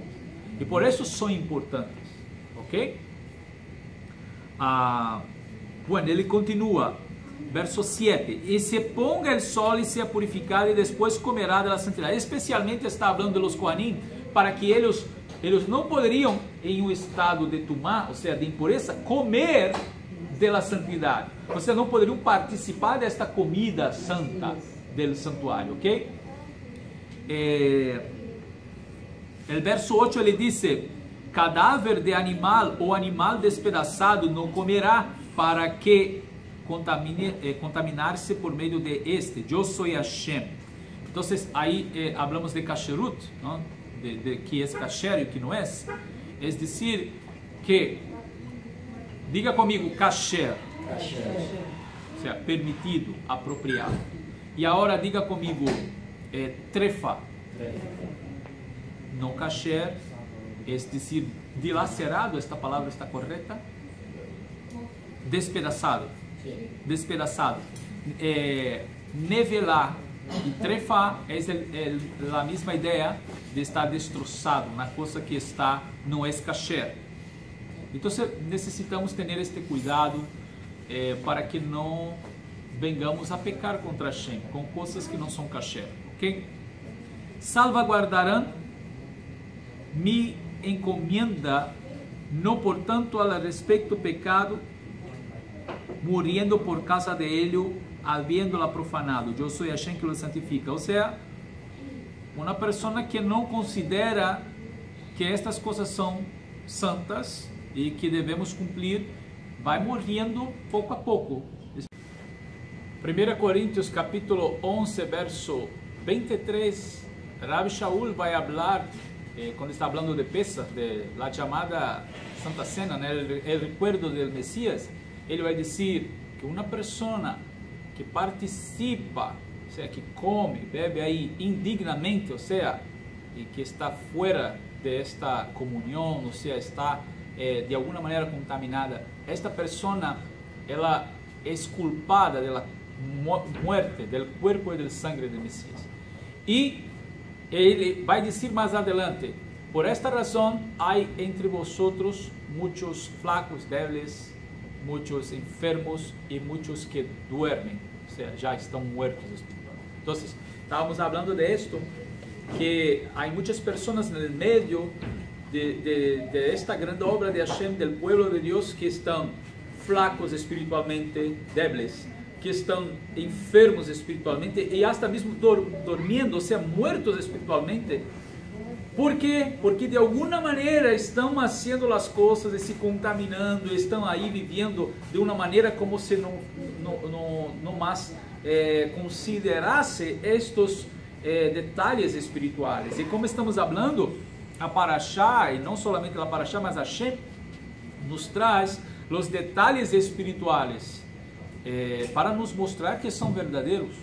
e por isso são importantes, ok? Bueno, ele continua. Verso 7, e se ponga el sol e sea purificado e depois comerá de la santidade. Especialmente está falando de los Kohanim, para que eles não poderiam, em um estado de tumá, ou seja, de impureza, comer de la santidade. Ou seja, não poderiam participar desta comida santa do santuário, ok? El verso 8 ele diz, cadáver de animal ou animal despedaçado não comerá, para que contaminar-se por meio de este. Eu sou Hashem. Então, aí hablamos de kasherut, ¿no? de que é kasher e que não é. É dizer que, diga comigo, kasher, ou seja, permitido, apropriado. E agora diga comigo, trefa. No kasher, es decir, dilacerado, esta palavra está correta? Despedaçado. Despedaçado. Nivelar e trefar é a mesma ideia de estar destroçado, uma coisa que está não é kasher. Então necessitamos ter este cuidado para que não vengamos a pecar contra Hashem com coisas que não são kasher, ok? Salvaguardarão mi encomienda, no portanto al respecto pecado, muriendo por causa de ello, habiéndola profanado. Eu sou Hashem que lo santifica. Ou seja, uma pessoa que não considera que estas coisas são santas e que devemos cumprir, vai morrendo pouco a pouco. 1 Coríntios capítulo 11, verso 23, Rabbi Shaul vai falar, quando está falando de Pesach, de la chamada Santa Cena, né, el recuerdo del Messias, ele vai dizer que uma pessoa que participa, ou seja, que come, bebe aí indignamente, ou seja, e que está fora desta comunhão, ou seja, está de alguma maneira contaminada, esta pessoa, ela é culpada da morte do corpo e do sangue do Messias. E ele vai dizer mais adelante, por esta razão, há entre vosotros muitos flacos, débiles, muitos enfermos e muitos que duermen, ou seja, já estão mortos espiritualmente. Então, estávamos falando de esto, que há muitas pessoas no meio de esta grande obra de Hashem, del pueblo de Deus, que estão flacos espiritualmente, débiles, que estão enfermos espiritualmente e até mesmo dormindo, ou seja, muertos espiritualmente. ¿Por quê? Porque de alguma maneira estão fazendo as coisas e se contaminando, estão aí vivendo de uma maneira como se não mais considerasse estes detalhes espirituais. E como estamos falando, a Parashá, e não somente a Parashá, mas a Hashem nos traz os detalhes espirituais para nos mostrar que são verdadeiros.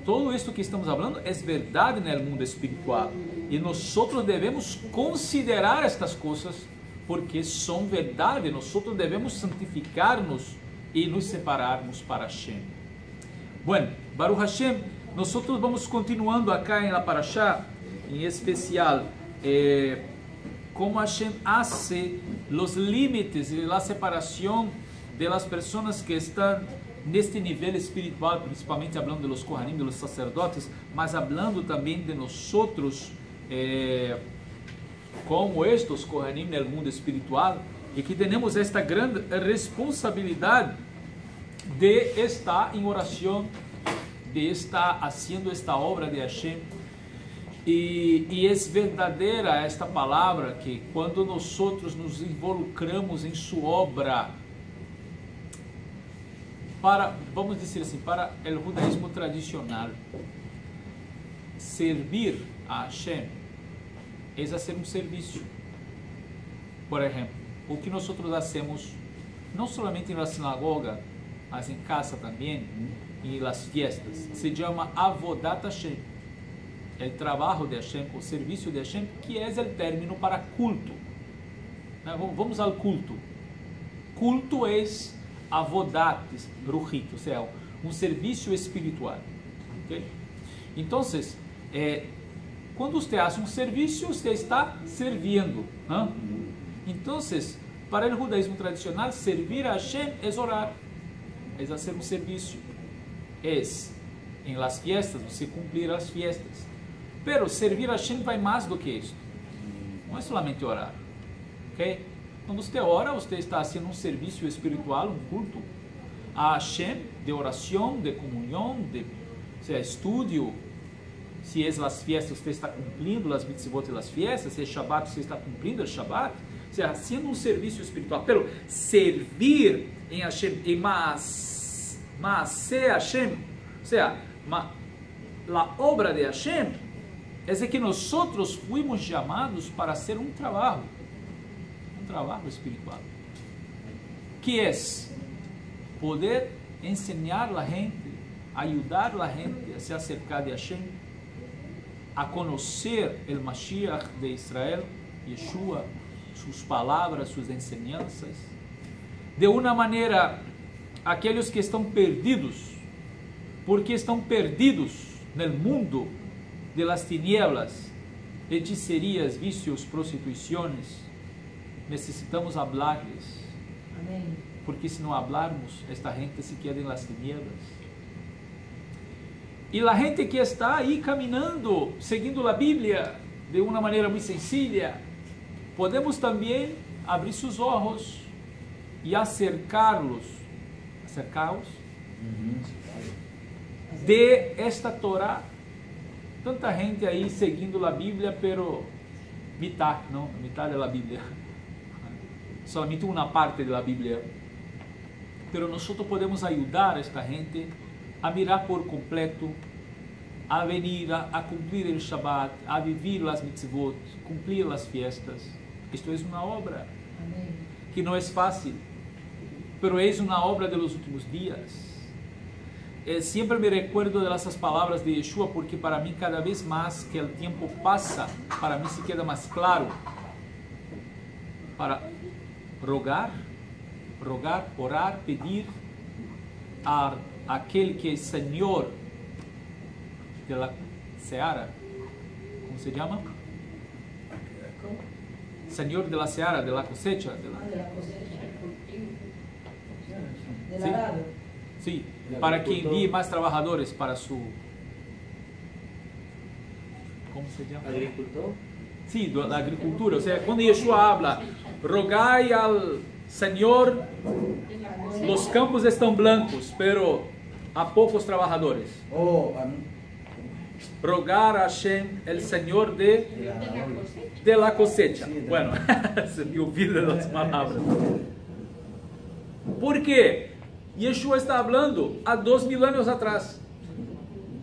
Todo isto que estamos falando é verdade no mundo espiritual e nós devemos considerar estas coisas porque são verdade. Nós devemos santificar-nos e nos separarmos para Hashem. Bueno, Baruch Hashem, nós vamos continuando acá em la Parashá, em especial como Hashem hace os limites e a separação de las pessoas que estão neste nível espiritual, principalmente falando de los Kohanim, de los sacerdotes, mas falando também de nós como estes Kohanim no mundo espiritual, e que temos esta grande responsabilidade de estar em oração, de estar fazendo esta obra de Hashem. E é verdadeira esta palavra que quando nós nos involucramos em sua obra, para, vamos dizer assim, para o judaísmo tradicional, servir a Hashem é fazer um serviço. Por exemplo, o que nós fazemos, não somente na sinagoga, mas em casa também, e nas fiestas, se chama Avodat Hashem, o trabalho de Hashem, o serviço de Hashem, que é o término para culto. Vamos ao culto. Culto é Avodat Ruchit, ou seja, um serviço espiritual. Okay? Então, quando você faz um serviço, você está servindo. Então, para o judaísmo tradicional, servir a Hashem é orar, é fazer um serviço. É, em las fiestas, você cumprir as fiestas. Pero servir a Hashem vai mais do que isso. Não é somente orar. Okay? Quando você ora, você está fazendo um serviço espiritual, um culto a Hashem, de oração, de comunhão, de estudo. Se é as fiestas, você está cumprindo as mitzvot das fiestas. Se é Shabbat, você está cumprindo o Shabbat. Ou seja, fazendo um serviço espiritual. Pero servir em Hashem, e mas Hashem, ou seja, a obra de Hashem, é que nós fomos chamados para ser um trabalho espiritual, que é poder ensinar a gente ayudar a la gente a se acercar de Hashem, a conocer el Mashiach de Israel, Yeshua, sus palabras, sus enseñanzas. De una manera, aqueles que estão perdidos, porque estão perdidos no mundo de las tinieblas, hechicerias, vícios, prostituições, necessitamos hablarles. Amém. Porque se não hablarmos, esta gente se queda em las tinieblas. E a gente que está aí caminhando, seguindo a Bíblia de uma maneira muito sencilla, podemos também abrir seus olhos e acercá-los de esta Torá. Tanta gente aí seguindo a Bíblia, pero mitad, não? Mitad da Bíblia. Solamente uma parte da Bíblia. Pero nós podemos ajudar a esta gente a mirar por completo, a venir a cumprir o Shabbat, a viver as mitzvot, cumprir as fiestas. Isto é uma obra Amém. que não é fácil, pero é uma obra de los últimos dias. Sempre me recuerdo dessas palavras de Yeshua, porque para mim cada vez mais que o tempo passa, para mim se queda mais claro para rogar, orar, pedir a aquele que é Senhor de la seara, como se chama? Senhor de la seara, de la cosecha, De la cosecha, del Sí. arado. sim, para que envie mais trabalhadores para su, como se chama? Agricultor. Sí, da agricultura. O sea, cuando Yeshua habla, rogai al Señor, los campos están blancos, pero há poucos trabajadores. Oh, Rogar a Hashem, el Señor de la cosecha. Bueno, se me olvida das palavras. Por quê? Yeshua está falando há 2000 anos atrás.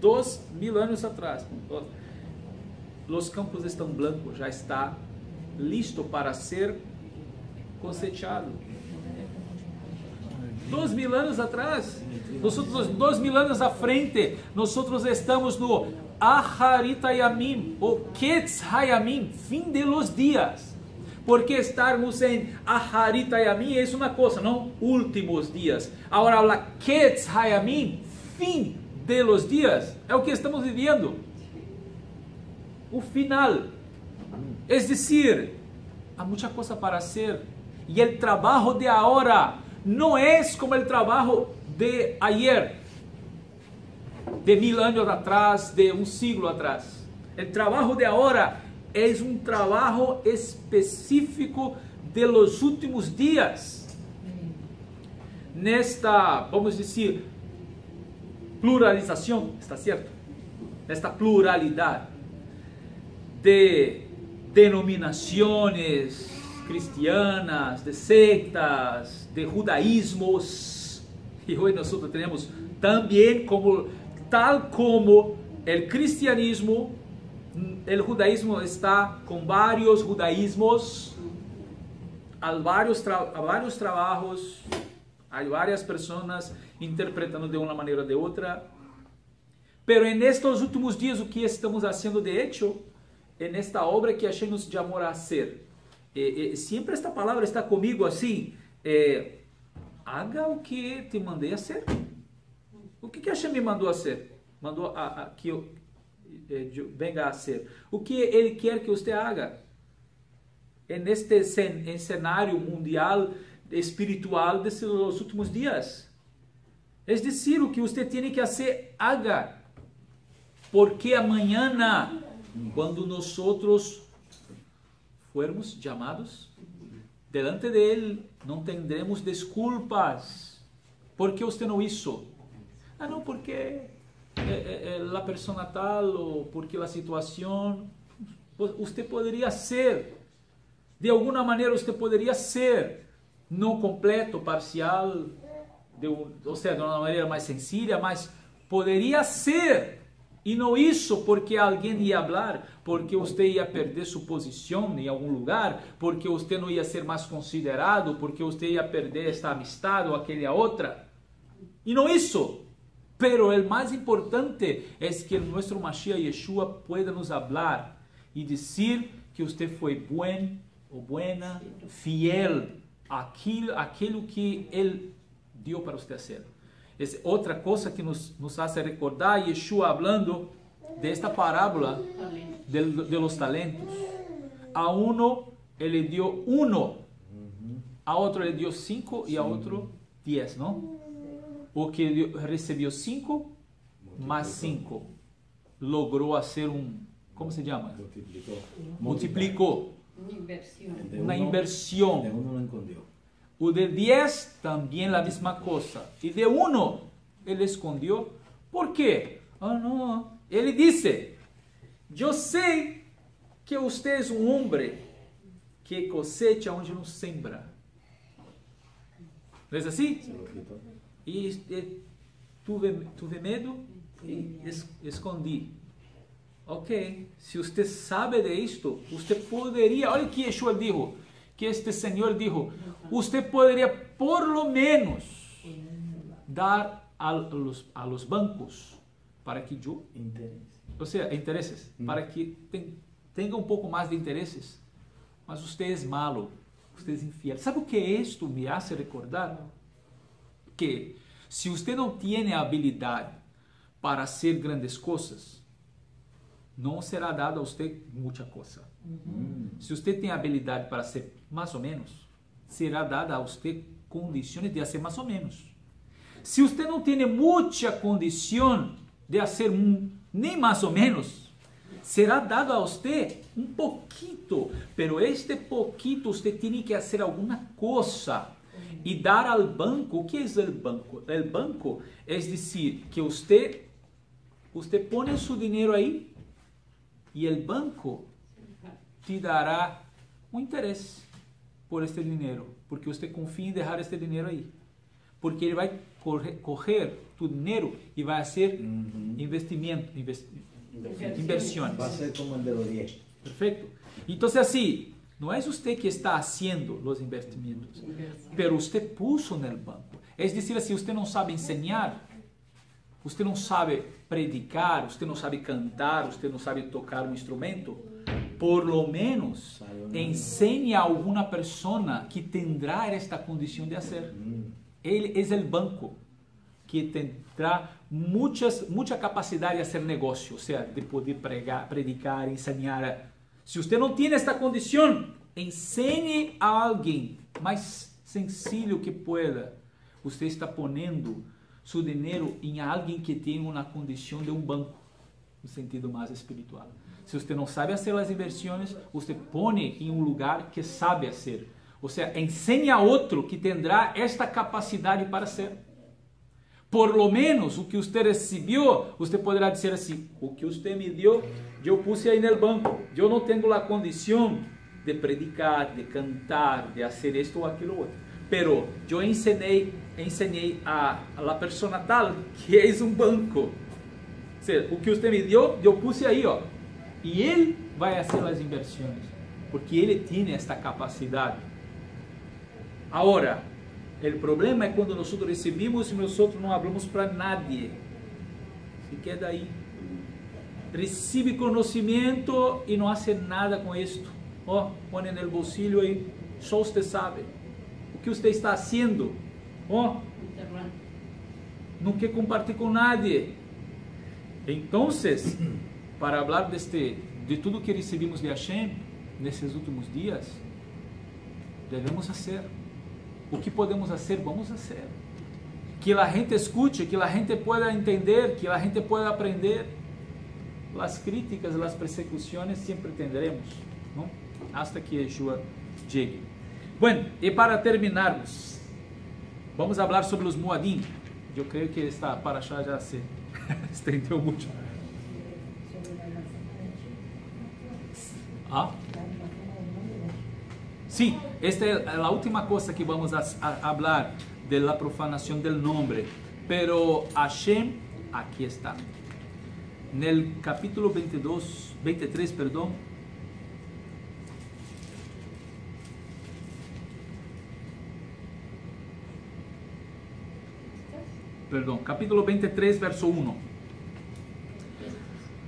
2000 anos atrás. Los campos estão blancos, já está listo para ser cosechado. 2000 anos atrás, nós 2000 anos à frente, nós estamos no Aharit Hayamim, o Ketz Hayamim, fim de los dias. Porque estarmos em Aharit Hayamim é uma coisa, não últimos dias. Agora, o Ketz Hayamim, fim de los dias, é o que estamos vivendo. O final. É decir, há muita coisa para hacer. E o trabalho de agora não é como o trabalho de ayer, de 1000 anos atrás, de um siglo atrás. O trabalho de agora é um trabalho específico de los últimos dias. Nesta, vamos dizer, pluralização, está certo? Nesta pluralidade de denominações cristianas, de sectas, de judaísmos. E hoje nós temos também, tal como o cristianismo, o judaísmo está com vários judaísmos, há vários trabalhos, há várias pessoas interpretando de uma maneira ou de outra. Pero en estos últimos dias, o que estamos fazendo de hecho, en esta obra que Hashem nos chamou a hacer. Sempre esta palavra está comigo assim, haga o que te mandei a hacer. O que Hashem me mandou a hacer? Mandou que eu venga a hacer. O que Ele quer que você haga? Neste cenário mundial espiritual desses últimos dias. É decir, o que você tem que fazer, haga. Porque amanhã, quando nós formos chamados delante de Ele, não tendremos desculpas. ¿Por que você não hizo? Ah, não, porque a pessoa tal, ou porque a situação. Você poderia ser, de alguma maneira, você poderia ser, não completo, parcial, ou seja, de uma maneira mais sencilla, mas poderia ser. E não isso porque alguém ia falar, porque você ia perder sua posição em algum lugar, porque você não ia ser mais considerado, porque você ia perder esta amistade ou aquela outra. E não isso. Pero el más importante es que nuestro Mashiach Yeshua pueda nos hablar y decir que usted fue buen o buena, fiel a aquilo que Él dio para usted hacer. Es otra cosa que nos hace recordar Yeshua hablando de esta parábola de los talentos. A uno Él le dio 1, a otro le dio 5 y a otro 10, ¿no? O que recibió 5 más 5 logró hacer ¿cómo se llama? Multiplicó. Una inversión. De uno lo escondió. O de 10 también la misma cosa. Y de 1 él escondió. ¿Por qué? No. Él dice, yo sé que usted es un hombre que cosecha onde no sembra. ¿No es así? Se lo quitó. E tuve medo e escondi. Ok, se você sabe de isto, você poderia, olha o que Yeshua dijo, que este Senhor dijo, você poderia por lo menos dar a los bancos para que yo, Interés. ou seja, interesses, para que tenha um pouco mais de interesses, mas você é malo, você é infiel. ¿Sabe o que isto me hace recordar? Que se você não tem a habilidade para fazer grandes coisas, não será dado a você muita coisa. Se você tem a habilidade para ser mais ou menos, será dada a você condições de fazer mais ou menos. Se você não tem muita condição de fazer nem mais ou menos, será dado a você um pouquito, pero este pouquito você tem que fazer alguma coisa e dar ao banco. O que é o banco? O banco é dizer que você põe seu dinheiro aí e o banco te dará um interesse por este dinheiro, porque você confia em deixar este dinheiro aí, porque ele vai correr tu dinheiro e vai fazer inversões. Va a ser como el de los 10. Perfeito? Então, assim, não é você que está fazendo os investimentos, pero você puso no banco. É dizer, se você não sabe ensinar, você não sabe predicar, você não sabe cantar, você não sabe tocar um instrumento, por lo menos ensine a alguma pessoa que terá esta condição de fazer. Ele é o banco que terá muita capacidade de fazer negócio, ou seja, de poder predicar, ensinar. Se você não tem esta condição, ensine a alguém mais sencillo que pueda. Você está ponendo seu dinheiro em alguém que tem uma condição de um banco, no sentido mais espiritual. Se você não sabe fazer as inversões, você põe em um lugar que sabe fazer. Ou seja, ensine a outro que terá esta capacidade para ser. Por lo menos o que você recebeu, você poderá dizer assim: o que você me deu, eu puse aí no banco. Eu não tenho a condição de predicar, de cantar, de fazer isto ou aquilo outro. Pero eu ensinei a la persona tal que é um banco. Ou seja, o que você me deu, eu puse aí, ó. E ele vai fazer as inversões, porque ele tem esta capacidade. Agora, o problema é quando nós recebemos e nós não falamos para nadie. Se queda aí. Recebe conhecimento e não faz nada com isto. Ó, põe no bolsillo aí, só você sabe. O que você está fazendo? Ó, não quer compartilhar com nadie. Então, para falar de tudo que recebemos de Hashem nesses últimos dias, devemos fazer. O que podemos fazer, vamos fazer. Que a gente escute, que a gente pueda entender, que a gente pueda aprender. As críticas, as persecuções sempre tendremos, não? Hasta que Yeshua chegue. Bueno, e para terminarmos, vamos falar sobre os Moadim. Eu creio que esta parashá já se estendeu muito. Ah? Sim, esta é a última coisa que vamos a falar de la profanación del nombre. Pero Hashem, aquí está. En el capítulo 23, perdón. perdón, capítulo 23, verso 1.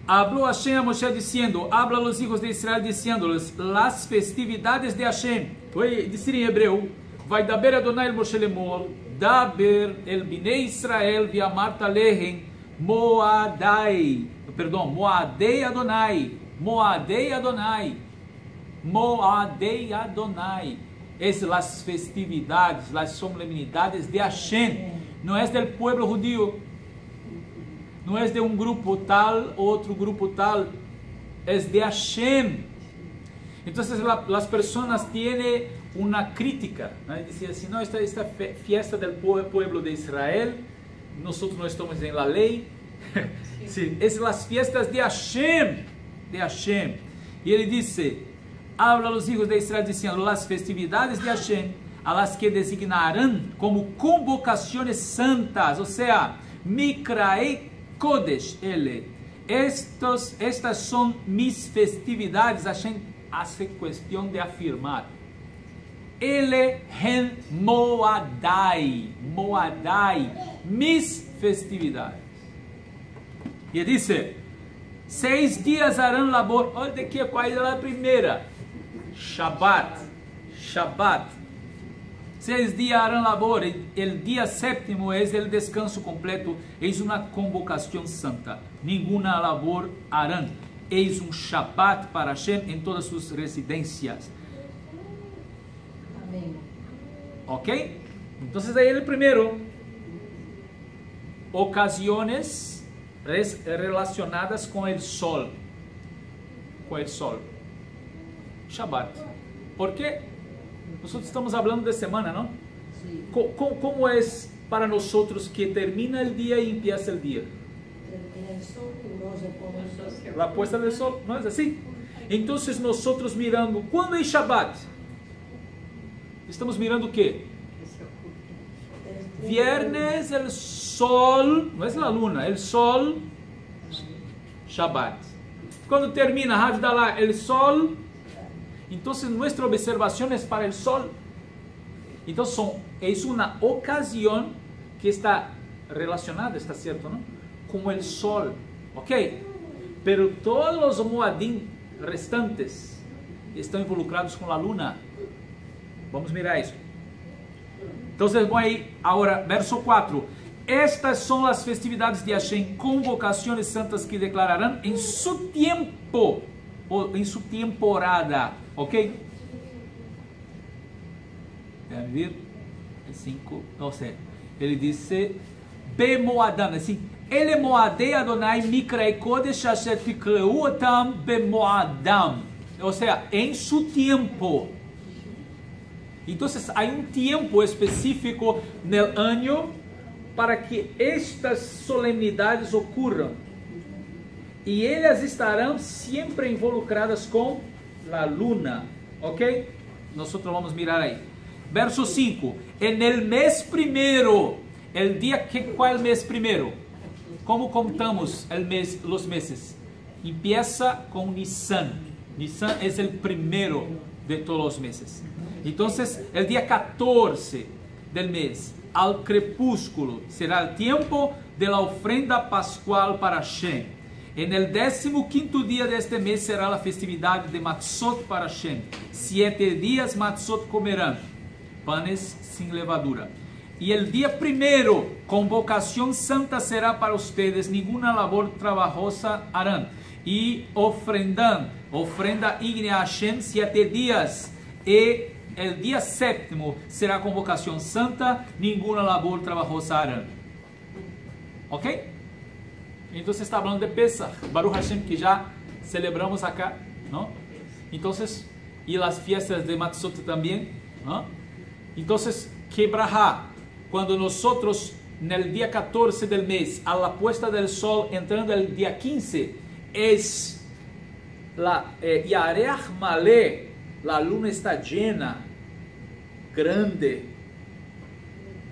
Habló Hashem a Moshe diciendo, habla a los hijos de Israel diciéndoles, las festividades de Hashem. Voy a decir en hebreo, Vaidaber Adonai el Moshe lemor, Daber el Bnei Israel viamart alehem, Moadai, perdão, Moadei Adonai, Moadei Adonai, Moadei Adonai. Es las festividades, las solemnidades de Hashem, não é del pueblo judío, não é de um grupo tal, outro grupo tal, é de Hashem. Então, as pessoas têm uma crítica, né? Dizem assim, não, esta fiesta del pueblo de Israel, nós não estamos em la lei, sí, es las fiestas de Hashem, de Hashem. E ele disse, habla a los hijos de Israel diciendo, las festividades de Hashem, a las que designarán como convocaciones santas, o sea, Mikrae Kodesh, ele. Estas son mis festividades. Hashem hace cuestión de afirmar. Ele hen Moadai, Moadai, mis festividades. E dice, 6 dias harán labor. Olha aqui qual é a primeira. Shabbat, Shabbat. 6 dias harán labor, el dia sétimo é o descanso completo, eis uma convocação santa, nenhuma labor harán, eis um Shabbat para Hashem em todas suas residências. Amém. Ok? Então aí ele primeiro, ocasiões relacionadas com o sol, Shabbat. Por quê? Nós estamos falando de semana, não? Sí. Como é para nós que termina o dia e empieza o dia? Termina el sol y luego se pone el sol. A puesta do sol, não é assim? Então, nós mirando, quando é Shabbat? Estamos mirando o quê? Viernes, o sol, não é a luna, o sol, Shabbat. Quando termina, Havdalah, o sol. Então, nossa observação é para o sol. Então, é uma ocasião que está relacionada, está certo, não? Com o sol, ok? Pero todos os Moadim restantes estão involucrados com a luna. Vamos mirar isso. Então, vamos aí, agora, verso 4. Estas são as festividades de Hashem, convocações santas que declararão em su tempo, ou em sua temporada, ok? Deve vir 5, não sei. Ele disse Bemoadam, assim, ele Moadei Adonai Mikrae Kodesh Asher Tikreu Otam Bemoadam, ou seja, em su tempo. Então, há um tempo específico no ano para que estas solenidades ocorram. E elas estarão sempre involucradas com a luna, ok? Nós vamos mirar aí. Verso 5. En el mês primeiro, el dia que qual é o mês primeiro? Como contamos el mês, os meses? Empieza com Nisan. Nisan é o primeiro de todos os meses. Então, o dia 14 del mês, al crepúsculo, será o tempo de la ofrenda pascual para Hashem. En el 15º dia deste mês será a festividade de Matzot para Hashem. 7 dias Matzot comerão, panes sem levadura. E el dia primeiro, convocação santa será para ustedes, nenhuma labor trabajosa harán. E ofrenda ígnea a Hashem 7 dias. E el dia sétimo será convocação santa, nenhuma labor trabajosa harán. Ok? Então está falando de Pesach, Baruch Hashem, que já celebramos acá, não? Então, e as fiestas de Matzot também, não? Então, que brahá, quando nós, no dia 14 del mês, a la puesta del sol, entrando el dia 15, é Yareach Malé, a luna está llena, grande,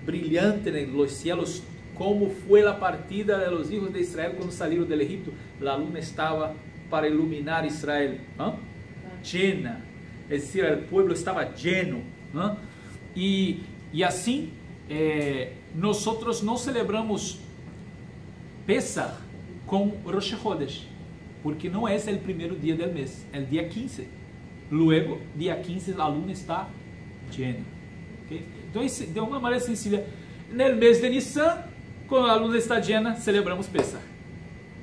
brilhante nos cielos, como foi a partida de los hijos de Israel quando saíram do Egito. A luna estava para iluminar Israel, llena, é decir, o povo estava lleno, e assim nosotros no celebramos Pesach com Rosh Chodesh, porque não é o primeiro dia do mês, é o dia 15. Luego, dia 15, a luna está llena. Okay? Então, de uma maneira sencilla, no mês de Nissan, quando a luna está llena, celebramos Pesach.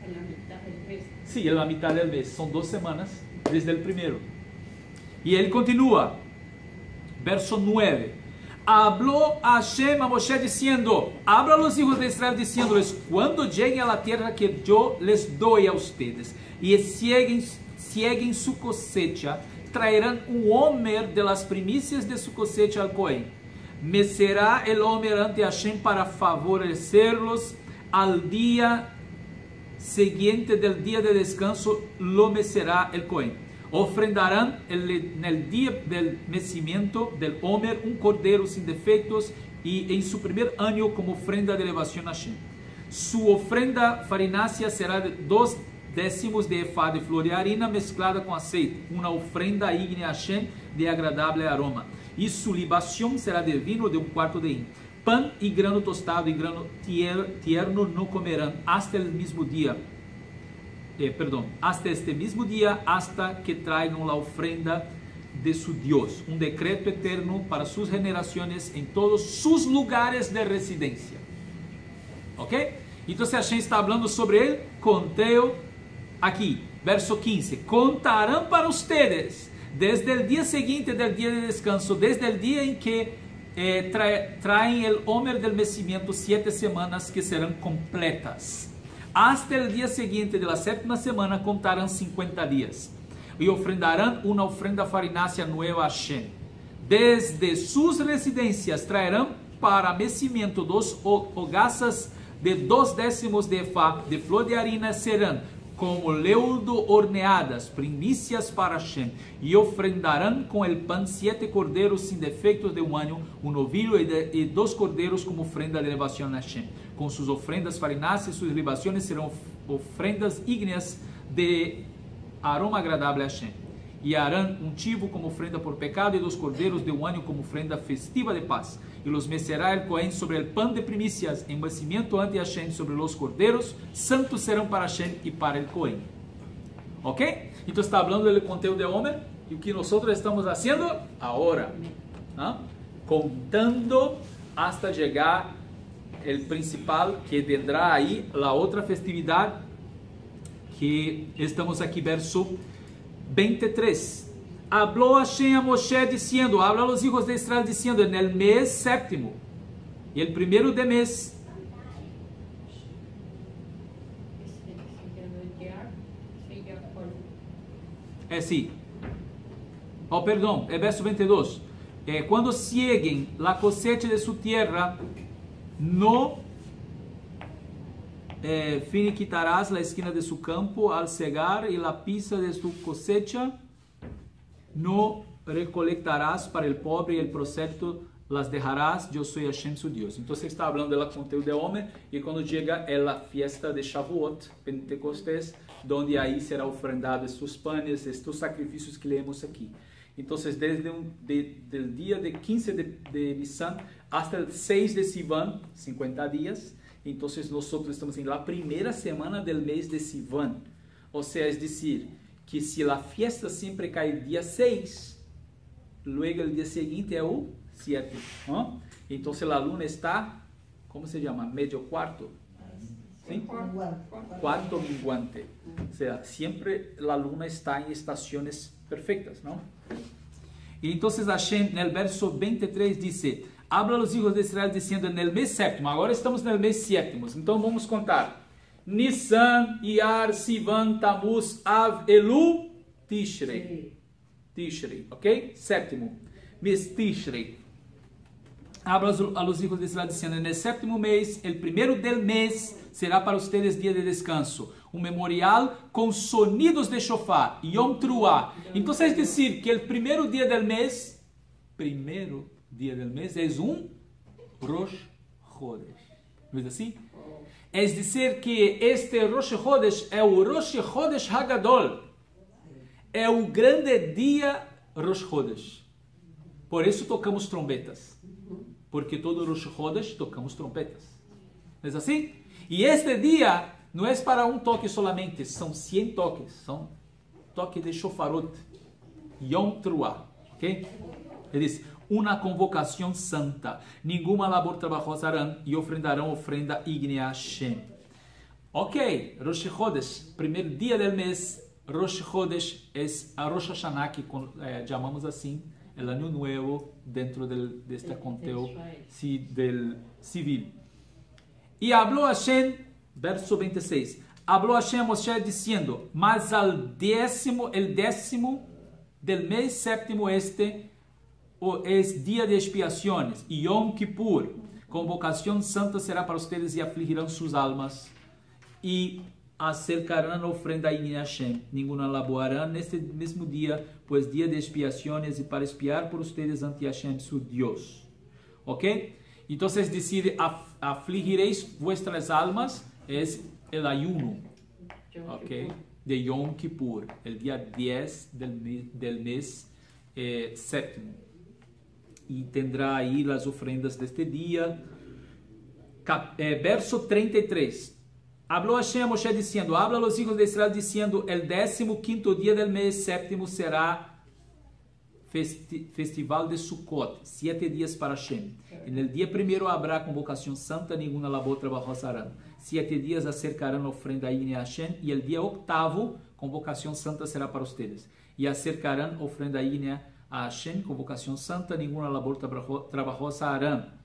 En la mitad del mes. Sim, é a metade do mês. São 2 semanas desde o primeiro. E ele continua, verso 9. Habló Hashem a Moshe diciendo, habla a los hijos de Israel diciéndoles, cuando lleguen a la tierra que yo les doy a ustedes y cieguen su cosecha, traerán un homer de las primicias de su cosecha al Cohen. Mecerá el homer ante Hashem para favorecerlos al día siguiente del día de descanso, lo mecerá el Cohen. Ofrendarán en el día del mecimiento del homer un cordero sin defectos y en su primer año como ofrenda de elevación a Hashem. Su ofrenda farinácea será de 2 décimos de efá de flor de harina mezclada con aceite, una ofrenda ígnea a Hashem de agradable aroma. Y su libación será de vino de 1/4 de hin. Pan y grano tostado y grano tierno no comerán hasta el mismo día. Hasta este mismo día, hasta que traigan la ofrenda de su Dios, un decreto eterno para sus generaciones en todos sus lugares de residencia. ¿Ok? Entonces Hashem está hablando sobre el conteo aquí, verso 15. Contarán para ustedes desde el día siguiente del día de descanso, desde el día en que traen el homer del mecimiento 7 semanas que serán completas. Hasta el día siguiente de la 7ª semana contarán 50 días y ofrendarán una ofrenda farinácea nueva a Hashem. Desde sus residencias traerán para mecimiento 2 hogazas de 2 décimos de efá de flor de harina, serán como leudo horneadas, primicias para Hashem, y ofrendarán con el pan 7 corderos sin defectos de 1 año, un novillo y 2 corderos como ofrenda de elevación a Hashem. Con sus ofrendas farináceas, sus libaciones serán ofrendas ígneas de aroma agradable a Hashem. Y harán un chivo como ofrenda por pecado y 2 corderos de 1 año como ofrenda festiva de paz. Y los mecerá el Cohen sobre el pan de primicias en mecimiento ante Hashem sobre los corderos, santos serán para Hashem y para el Cohen. ¿Ok? Entonces está hablando del conteo de Homer y lo que nosotros estamos haciendo ahora, ¿no? Contando hasta llegar el principal, que vendrá ahí la otra festividad que estamos aquí, verso 23. Habló Hashem a Moshe diciendo, habla a los hijos de Israel diciendo, en el mes séptimo y el primero de mes. Sí. Oh, perdón, el verso 22. Cuando cieguen la cosecha de su tierra, no finiquitarás la esquina de su campo al cegar y la pisa de su cosecha no recolectarás para el pobre y el prosélito las dejarás, yo soy Hashem su Dios. Entonces está hablando del conteo de Homer y cuando llega la fiesta de Shavuot, Pentecostés, donde ahí será ofrendado estos panes, estos sacrificios que leemos aquí. Entonces desde el día de 15 de Nisan hasta el 6 de Sivan, 50 días, entonces nosotros estamos en la primera semana del mes de Sivan. O sea, es decir, que si la fiesta siempre cae el día 6, luego el día siguiente es el 7, ¿no? Entonces la luna está, ¿cómo se llama? Medio cuarto, ¿sí? Cuarto minguante. O sea, siempre la luna está en estaciones perfectas, ¿no? Y entonces Hashem en el verso 23 dice, habla a los hijos de Israel diciendo, en el mes séptimo, ahora estamos en el mes séptimo, entonces vamos a contar. Nisan, Iyar, Sivan, Tammuz, Av, Elu, Tishrei. Tishrei, ok? Séptimo. Mes Tishrei. Habla a los hijos de Israel diciendo, en el séptimo mes, el primero del mes, será para ustedes día de descanso. Un memorial con sonidos de shofar, Yom Truah. Entonces es decir, que el primer día del mes es un Rosh Chodesh. ¿No es así? Es decir, que este Rosh Chodesh é o Rosh Chodesh Hagadol. É o grande dia Rosh Chodesh. Por isso tocamos trombetas. porque todo Rosh Chodesh tocamos trompetas. ¿No es así? Y este día no es para un toque solamente, son 100 toques, son toques de shofarot, Yom Teruah, ¿ok? Ele diz, uma convocação santa, nenhuma labor trabajosa harão e ofrendarão ofrenda ígnea a Hashem. Ok, Rosh Chodesh, primeiro dia do mês, Rosh Chodesh é a Rosh Hashanah, que chamamos assim, é o ano novo dentro deste contexto del civil. E falou Hashem, verso 26, falou Hashem a Moshe dizendo, mas el décimo del mês sétimo este, es dia de expiações, e Yom Kippur, convocação santa será para vocês e afligirão suas almas, e acercarão a ofrenda a Hashem. Nenhuma laborará neste mesmo dia, pois dia de expiações e para espiar por vocês ante Hashem, su Deus. Ok? Então, decide, afligireis vuestras almas, é o ayuno, ok? De Yom Kippur, o dia 10 del mês sétimo. E tendrá aí as ofrendas deste dia. Verso 33. Habló Hashem a Moshe diciendo, habla a los hijos de Israel diciendo, el 15º dia del mes séptimo será festival de Sukkot, 7 dias para Hashem. En el día primero habrá convocación santa, ninguna labor trabajosa harán. 7 dias acercarán ofrenda ígnea a Hashem, y el día octavo, convocación santa será para ustedes. Y acercarán ofrenda ígnea a Hashem, convocação santa, nenhuma labor trabajosa harão.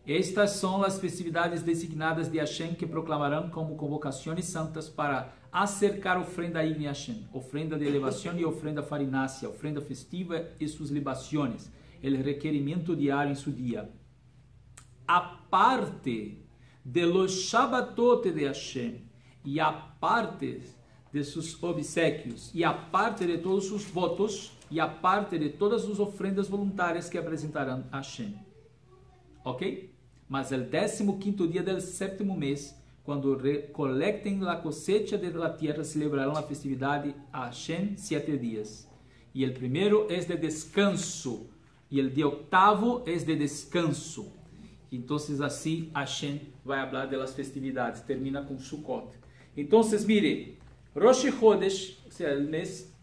Estas são as festividades designadas de Hashem que proclamarão como convocações santas para acercar ofrenda ígnea a Hashem, ofrenda de elevação e ofrenda farinácea, ofrenda festiva e suas libações, o requerimento diário em seu dia. A parte de los Shabbatot de Hashem e a parte de seus obsequios e a parte de todos os votos e a parte de todas as ofrendas voluntárias que apresentarão a Hashem. Ok? Mas el 15º dia del sétimo mês, quando recolectem a cosecha de la tierra, celebrarão a festividade a Hashem 7 dias. E el primeiro é de descanso, e el dia octavo é de descanso. Então, assim, Hashem vai falar das festividades. Termina com Sukkot. Então, mire, Rosh Chodesh, ou seja, o mês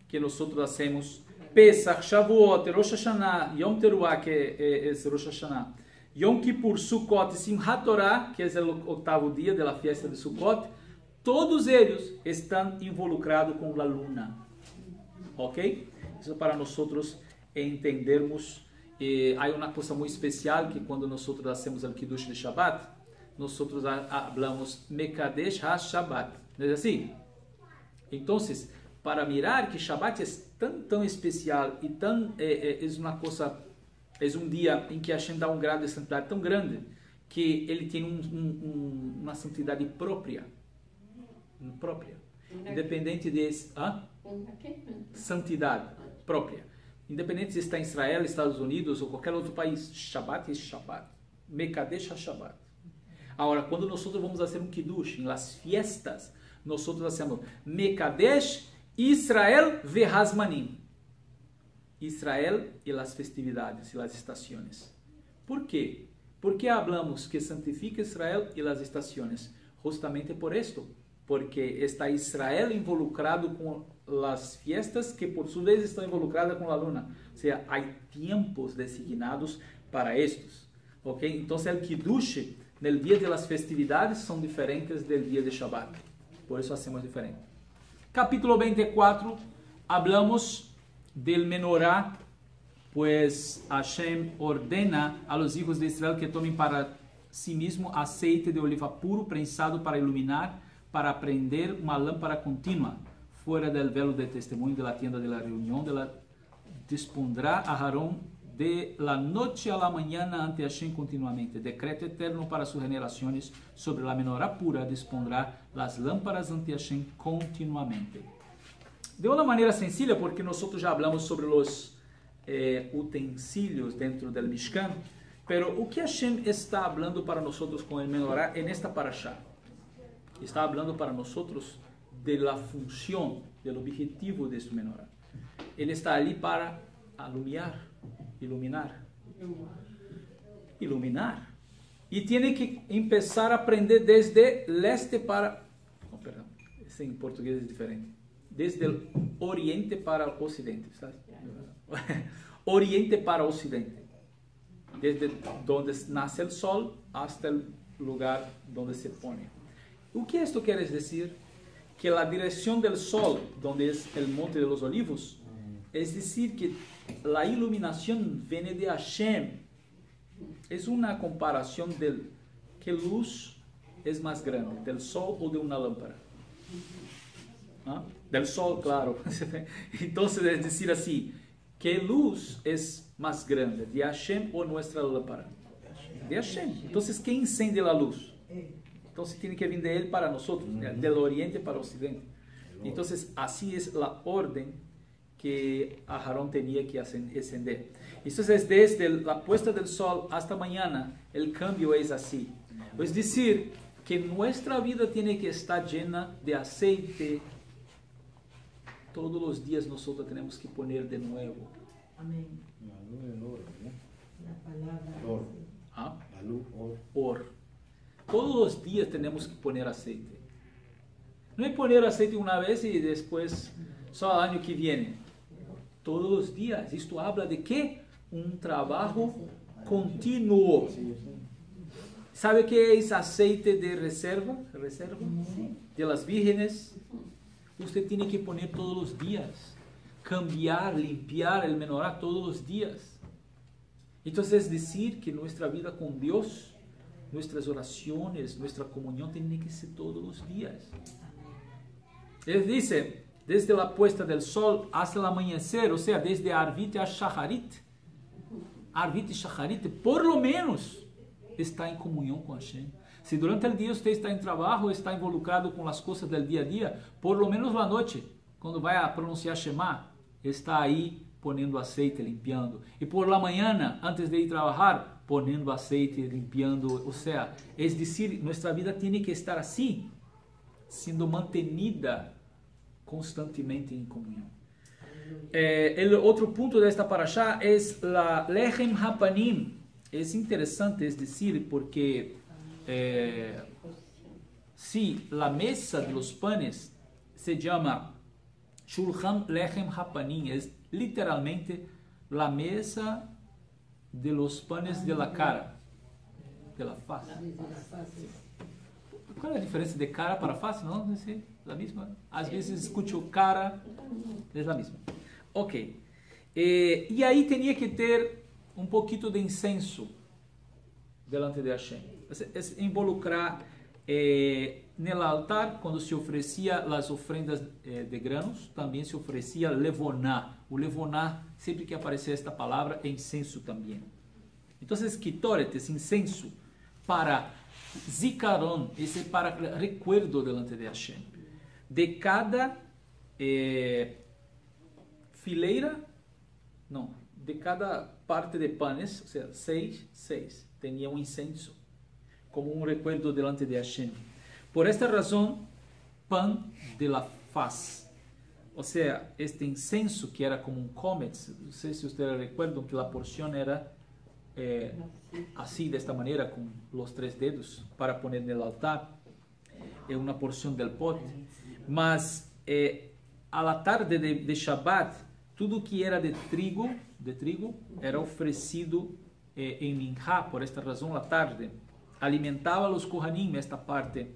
que nós hacemos, Pesach, Shavuot, Rosh Hashanah, Yom Teruah, que é Rosh Hashanah, Yom Kippur, Sukkot, Simchat Torah, que é o oitavo dia da festa de Sukkot, todos eles estão involucrados com a luna. Ok? Isso para nós entendermos. Há uma coisa muito especial que quando nós hacemos o Kiddush de Shabbat, nós falamos Mekadesh HaShabbat. Não é assim? Então, para mirar que Shabbat é tão especial e é uma coisa, é um dia em que Hashem dá um grau de santidade tão grande que ele tem uma santidade própria, independente de santidade própria, independente se está em Israel, Estados Unidos ou qualquer outro país. Shabbat é Shabbat, Mekadesh HaShabbat. Agora, quando nós vamos fazer um Kiddush em las fiestas, nós hacemos Mekadesh Israel vehazmanim. Israel e as festividades e as estações. Por quê? Porque hablamos que santifica Israel e as estações? Justamente por esto. Porque está Israel involucrado com as fiestas que por sua vez estão involucradas com a luna. Ou seja, há tempos designados para estes. Ok? Então, o Kiddush, no dia das festividades, são diferentes do dia de Shabbat. Por isso, hacemos diferente. Capítulo 24, hablamos del menorá, pues Hashem ordena a los hijos de Israel que tomen para sí mismo aceite de oliva puro prensado para iluminar, para prender uma lâmpada contínua fuera del velo de testemunho de la tienda de la reunión, dispondrá a Aarón de la noche a la mañana ante Hashem continuamente. Decreto eterno para sus generaciones. Sobre la menorá pura dispondrá las lámparas ante Hashem continuamente. De uma maneira sencilla, porque nós já falamos sobre os utensílios dentro do Mishkan, pero o que Hashem está falando para nós com o menorá nesta parashá? Está falando para nós da função, do objetivo deste menorá. Ele está ali para iluminar. iluminar. Y tiene que empezar a aprender desde el este para... Oh, perdón, ese en portugués es diferente. Desde el oriente para el occidente, ¿sabes? Oriente para occidente. Desde donde nace el sol hasta el lugar donde se pone. ¿Qué esto quiere decir? Que la dirección del sol, donde es el monte de los olivos, es decir, que la iluminación viene de Hashem. Es una comparación de qué luz es más grande, del sol o de una lámpara. ¿Ah? Del sol, claro. Entonces es decir así, ¿qué luz es más grande, de Hashem o nuestra lámpara? De Hashem. Entonces, ¿qué enciende la luz? Entonces tiene que venir de él para nosotros, del oriente para el occidente. Entonces, así es la orden que Aarón tenía que encender. Entonces, desde la puesta del sol hasta mañana, el cambio es así. Es decir, que nuestra vida tiene que estar llena de aceite. Todos los días nosotros tenemos que poner de nuevo. Amén. La luz del oro, ¿no? La palabra. Oro. ¿Ah? La luz, oro. Oro. Todos los días tenemos que poner aceite. No es poner aceite una vez y después solo el año que viene. Todos los días. Esto habla de qué? Un trabajo continuo. ¿Sabe qué es aceite de reserva? De las vírgenes. Usted tiene que poner todos los días. Cambiar, limpiar el menorá todos los días. Entonces es decir que nuestra vida con Dios, nuestras oraciones, nuestra comunión tiene que ser todos los días. Él dice, desde la puesta del sol hasta el amanecer, o sea, desde Arvit a Shacharit. Arvit y Shacharit, por lo menos, está en comunión con Hashem. Si durante el día usted está en trabajo, está involucrado con las cosas del día a día, por lo menos la noche, cuando vaya a pronunciar Shema, está ahí poniendo aceite, limpiando. Y por la mañana, antes de ir a trabajar, poniendo aceite, limpiando. O sea, es decir, nuestra vida tiene que estar así, siendo mantenida constantemente en comunión. El otro punto de esta parashá es la Lechem Hapanim. Es interesante, es decir, porque sí, la mesa de los panes se llama Shulchan Lechem Hapanim, es literalmente la mesa de los panes de la cara, de la faz. ¿Cuál es la diferencia de cara para faz? ¿No? ¿Es la misma? A veces escucho cara, es la misma. Ok. Y ahí tenía que tener un poquito de incenso delante de Hashem. Es involucrar en el altar, cuando se ofrecía las ofrendas de granos, también se ofrecía levoná. O levoná, siempre que aparece esta palabra, é incenso también. Entonces, kitoret es incenso para zikaron, ese para recuerdo delante de Hashem. De cada fileira, no, de cada parte de panes, o sea, 6, tenía un incenso, como un recuerdo delante de Hashem. Por esta razón, pan de la faz. O sea, este incenso que era como un comets, no sé si ustedes recuerdan que la porción era así, de esta manera, con los 3 dedos, para poner en el altar. Es una porción del pote. Mas a la tarde de Shabbat, tudo que era de trigo era ofrecido en minjá. Por esta razón, la tarde alimentaba a los kohanim, esta parte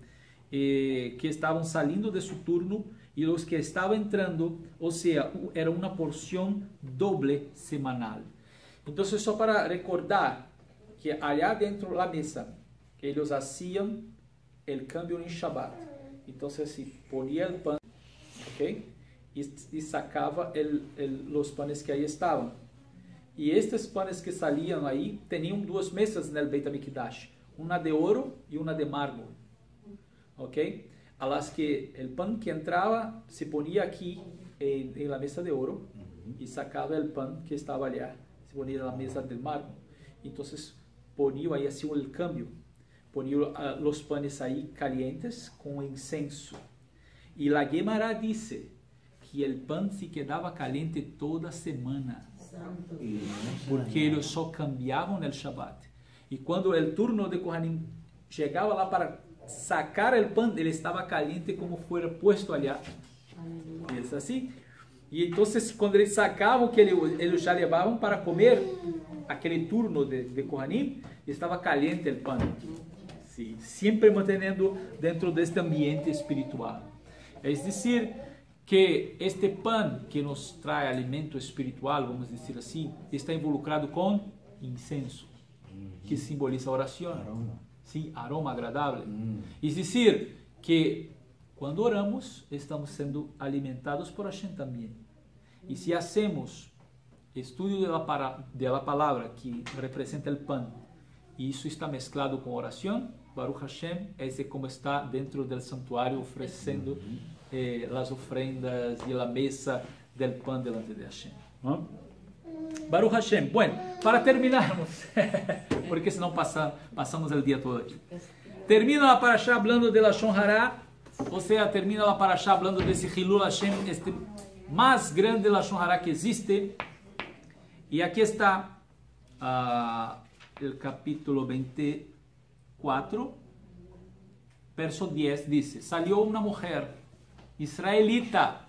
que estaban saliendo de su turno, y los que estaban entrando, o sea, era una porción doble semanal. Entonces, só para recordar que allá dentro de la mesa, que ellos hacían el cambio en Shabbat. Entonces, se ponía el pan, ¿ok? Y sacaba los panes que ahí estaban. Y estos panes que salían ahí tenían 2 mesas en el Beit HaMikdash, una de oro y una de mármol, ¿ok? A las que el pan que entraba se ponía aquí en la mesa de oro y sacaba el pan que estaba allá, se ponía en la mesa del mármol. Entonces ponía ahí así el cambio, ponía los panes ahí calientes con incenso. Y la Gemara dice que el pan se quedaba caliente toda semana, porque ellos só cambiaban el Shabbat. Y cuando el turno de Kohanim llegaba lá para sacar el pan, él estaba caliente como fuera puesto allá. Es así. Y entonces cuando eles sacavam, que eles já levavam para comer, aquele turno de Kohanim, estava caliente el pan. Sí, siempre manteniendo dentro de este ambiente espiritual. Es decir, que este pan que nos trae alimento espiritual, vamos decir así, está involucrado con incenso, que simboliza oración. Aroma. Sí, aroma agradable. Es decir, que cuando oramos, estamos siendo alimentados por Hashem también. Y si hacemos estudio de la palabra que representa el pan, y eso está mezclado con oración, Baruch Hashem es como está dentro del santuario ofreciendo las ofrendas y la mesa del pan delante de Hashem. ¿No? Baruch Hashem. Bueno, para terminarmos, porque senão passamos o dia todo aqui. Termina a parashá hablando de Lashon Hara, ou seja, termina a parashá hablando desse Hilul Hashem, este mais grande Lashon Hara que existe. E aqui está o capítulo 24, verso 10, dice: Salió una mujer israelita,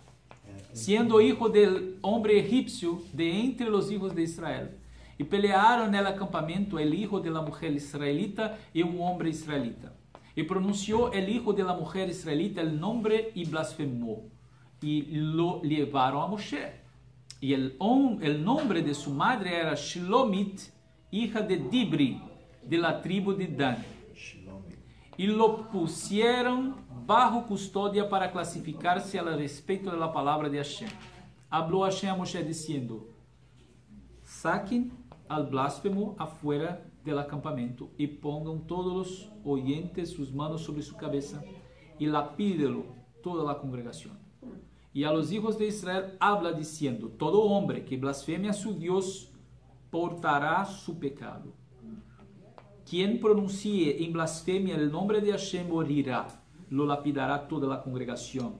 siendo hijo del hombre egipcio de entre los hijos de Israel. Y pelearon en el acampamento el hijo de la mujer israelita y un hombre israelita. Y pronunció el hijo de la mujer israelita el nombre y blasfemó. Y lo llevaron a Moshe. Y el nombre de su madre era Shilomit, hija de Dibri, de la tribu de Dan. Y lo pusieron bajo custodia para clasificarse al respecto de la palabra de Hashem. Habló Hashem a Moshe diciendo: saquen al blasfemo afuera del acampamento y pongan todos los oyentes sus manos sobre su cabeza y lapídelo toda la congregación. Y a los hijos de Israel habla diciendo: todo hombre que blasfeme a su Dios portará su pecado. Quien pronuncie en blasfemia el nombre de Hashem morirá. Lo lapidará toda la congregación,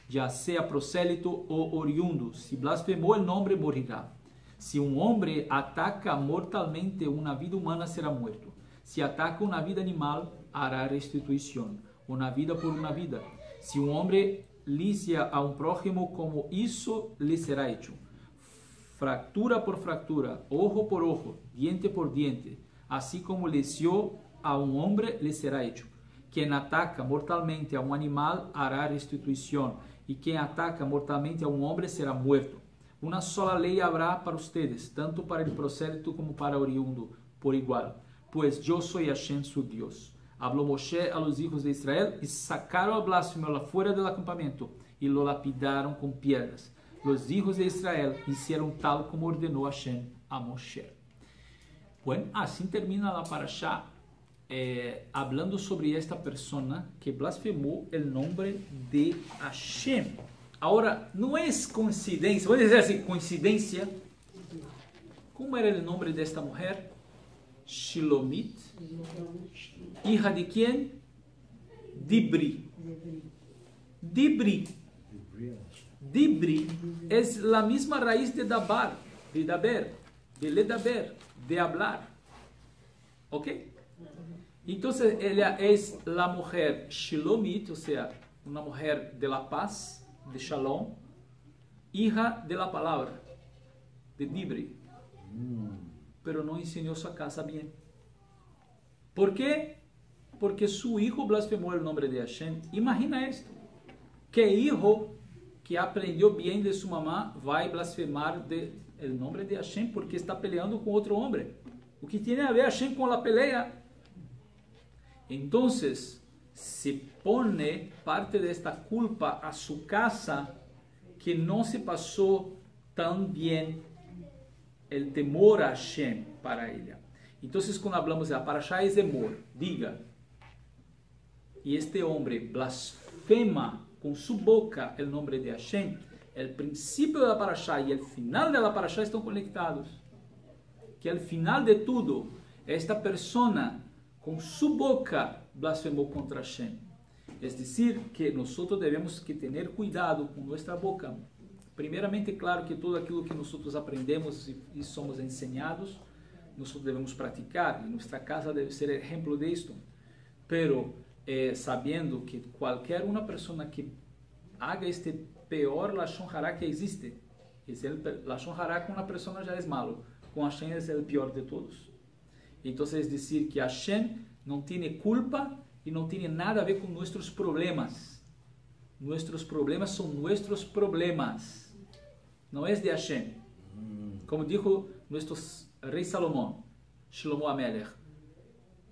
ya sea prosélito o oriundo. Si blasfemó el nombre, morirá. Si un hombre ataca mortalmente una vida humana, será muerto. Si ataca una vida animal, hará restitución, una vida por una vida. Si un hombre licia a un prójimo como hizo, le será hecho. Fractura por fractura, ojo por ojo, diente por diente. Así como lició a un hombre, le será hecho. Quien ataca mortalmente a un animal hará restitución, y quien ataca mortalmente a un hombre será muerto. Una sola ley habrá para ustedes, tanto para el prosélito como para oriundo, por igual, pues yo soy Hashem su Dios. Habló Moshe a los hijos de Israel y sacaron al blasfemo afuera del acampamento y lo lapidaron con piedras. Los hijos de Israel hicieron tal como ordenó Hashem a Moshe. Bueno, así termina la parashá. Hablando sobre esta persona que blasfemó el nombre de Hashem. Ahora, no es coincidencia, voy a decir así, coincidencia. ¿Cómo era el nombre de esta mujer? Shilomit. ¿Hija de quién? Dibri. Dibri. Dibri es la misma raíz de Dabar, de Daber, de Ledaber, de hablar. ¿Ok? Entonces ella es la mujer Shilomit, o sea, una mujer de la paz, de Shalom, hija de la palabra, de Dibri, pero no enseñó su casa bien. ¿Por qué? Porque su hijo blasfemó el nombre de Hashem. Imagina esto, ¿qué hijo que aprendió bien de su mamá va a blasfemar el nombre de Hashem porque está peleando con otro hombre? ¿O que tiene a ver Hashem con la pelea? Entonces, se pone parte de esta culpa a su casa, que no se pasó tan bien el temor a Hashem para ella. Entonces, cuando hablamos de la parashá es temor, diga, y este hombre blasfema con su boca el nombre de Hashem, el principio de la parashá y el final de la parashá están conectados. Que al final de todo, esta persona con su boca blasfemó contra Hashem. Es decir, que nosotros debemos que tener cuidado con nuestra boca. Primeramente, claro que todo aquilo que nosotros aprendemos y somos enseñados, nosotros debemos practicar, y nuestra casa debe ser ejemplo de esto, pero sabiendo que cualquier una persona que haga este peor Lashon Hara que existe, Lashon Hara con una persona ya es malo, con Hashem es el peor de todos. Entonces es decir que Hashem no tiene culpa y no tiene nada a ver con nuestros problemas. Nuestros problemas son nuestros problemas, no es de Hashem. Como dijo nuestro rey Salomón, Shlomo Amelech,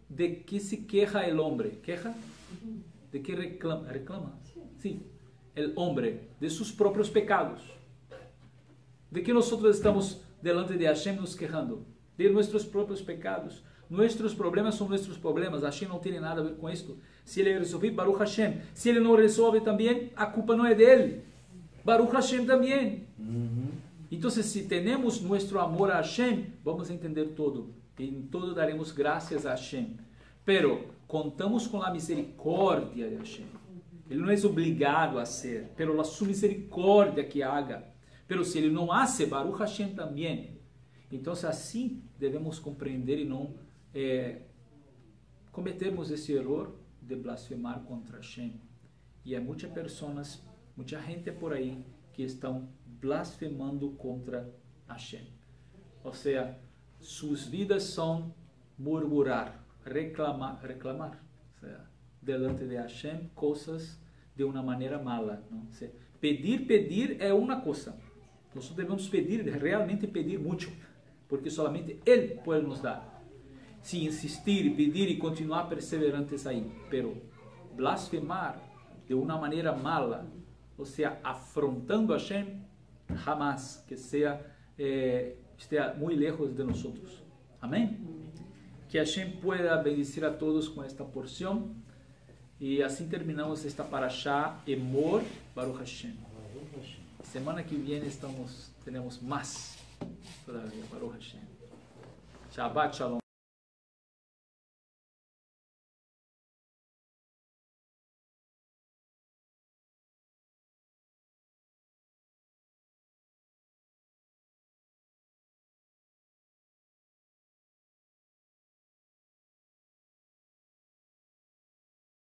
¿de qué se queja el hombre? ¿Queja? ¿De qué reclama? ¿Reclama? Sí, el hombre, de sus propios pecados. ¿De qué nosotros estamos delante de Hashem nos quejando? De nuestros propios pecados. Nuestros problemas son nuestros problemas. Hashem no tiene nada a ver con esto. Si ele resolve, Baruch Hashem. Si ele não resolve también, a culpa no es de él. Baruch Hashem también. Entonces, si tenemos nuestro amor a Hashem, vamos a entender todo. Y en todo daremos gracias a Hashem. Pero contamos con la misericordia de Hashem. Ele não é obrigado a hacer, pero la su misericordia que haga. Pero si ele não hace, Baruch Hashem también. Entonces, assim devemos compreender e não cometermos esse erro de blasfemar contra Hashem. E há muitas pessoas, muita gente por aí que estão blasfemando contra Hashem. Ou seja, suas vidas são murmurar, reclamar, ou seja, delante de Hashem coisas de uma maneira mala. Não? O seja, pedir é uma coisa. Nós devemos pedir, realmente pedir muito, porque somente Ele pode nos dar. Se insistir, pedir e continuar perseverantes aí, pero blasfemar de uma maneira mala, ou seja, afrontando a Hashem, jamás, que seja esteja muito lejos de nós. Amém? Que Hashem pueda bendecir a todos com esta porção. E assim terminamos esta parashá Emor Baruch Hashem. Semana que vem teremos mais todavía. Baruch Hashem. Shabbat Shalom.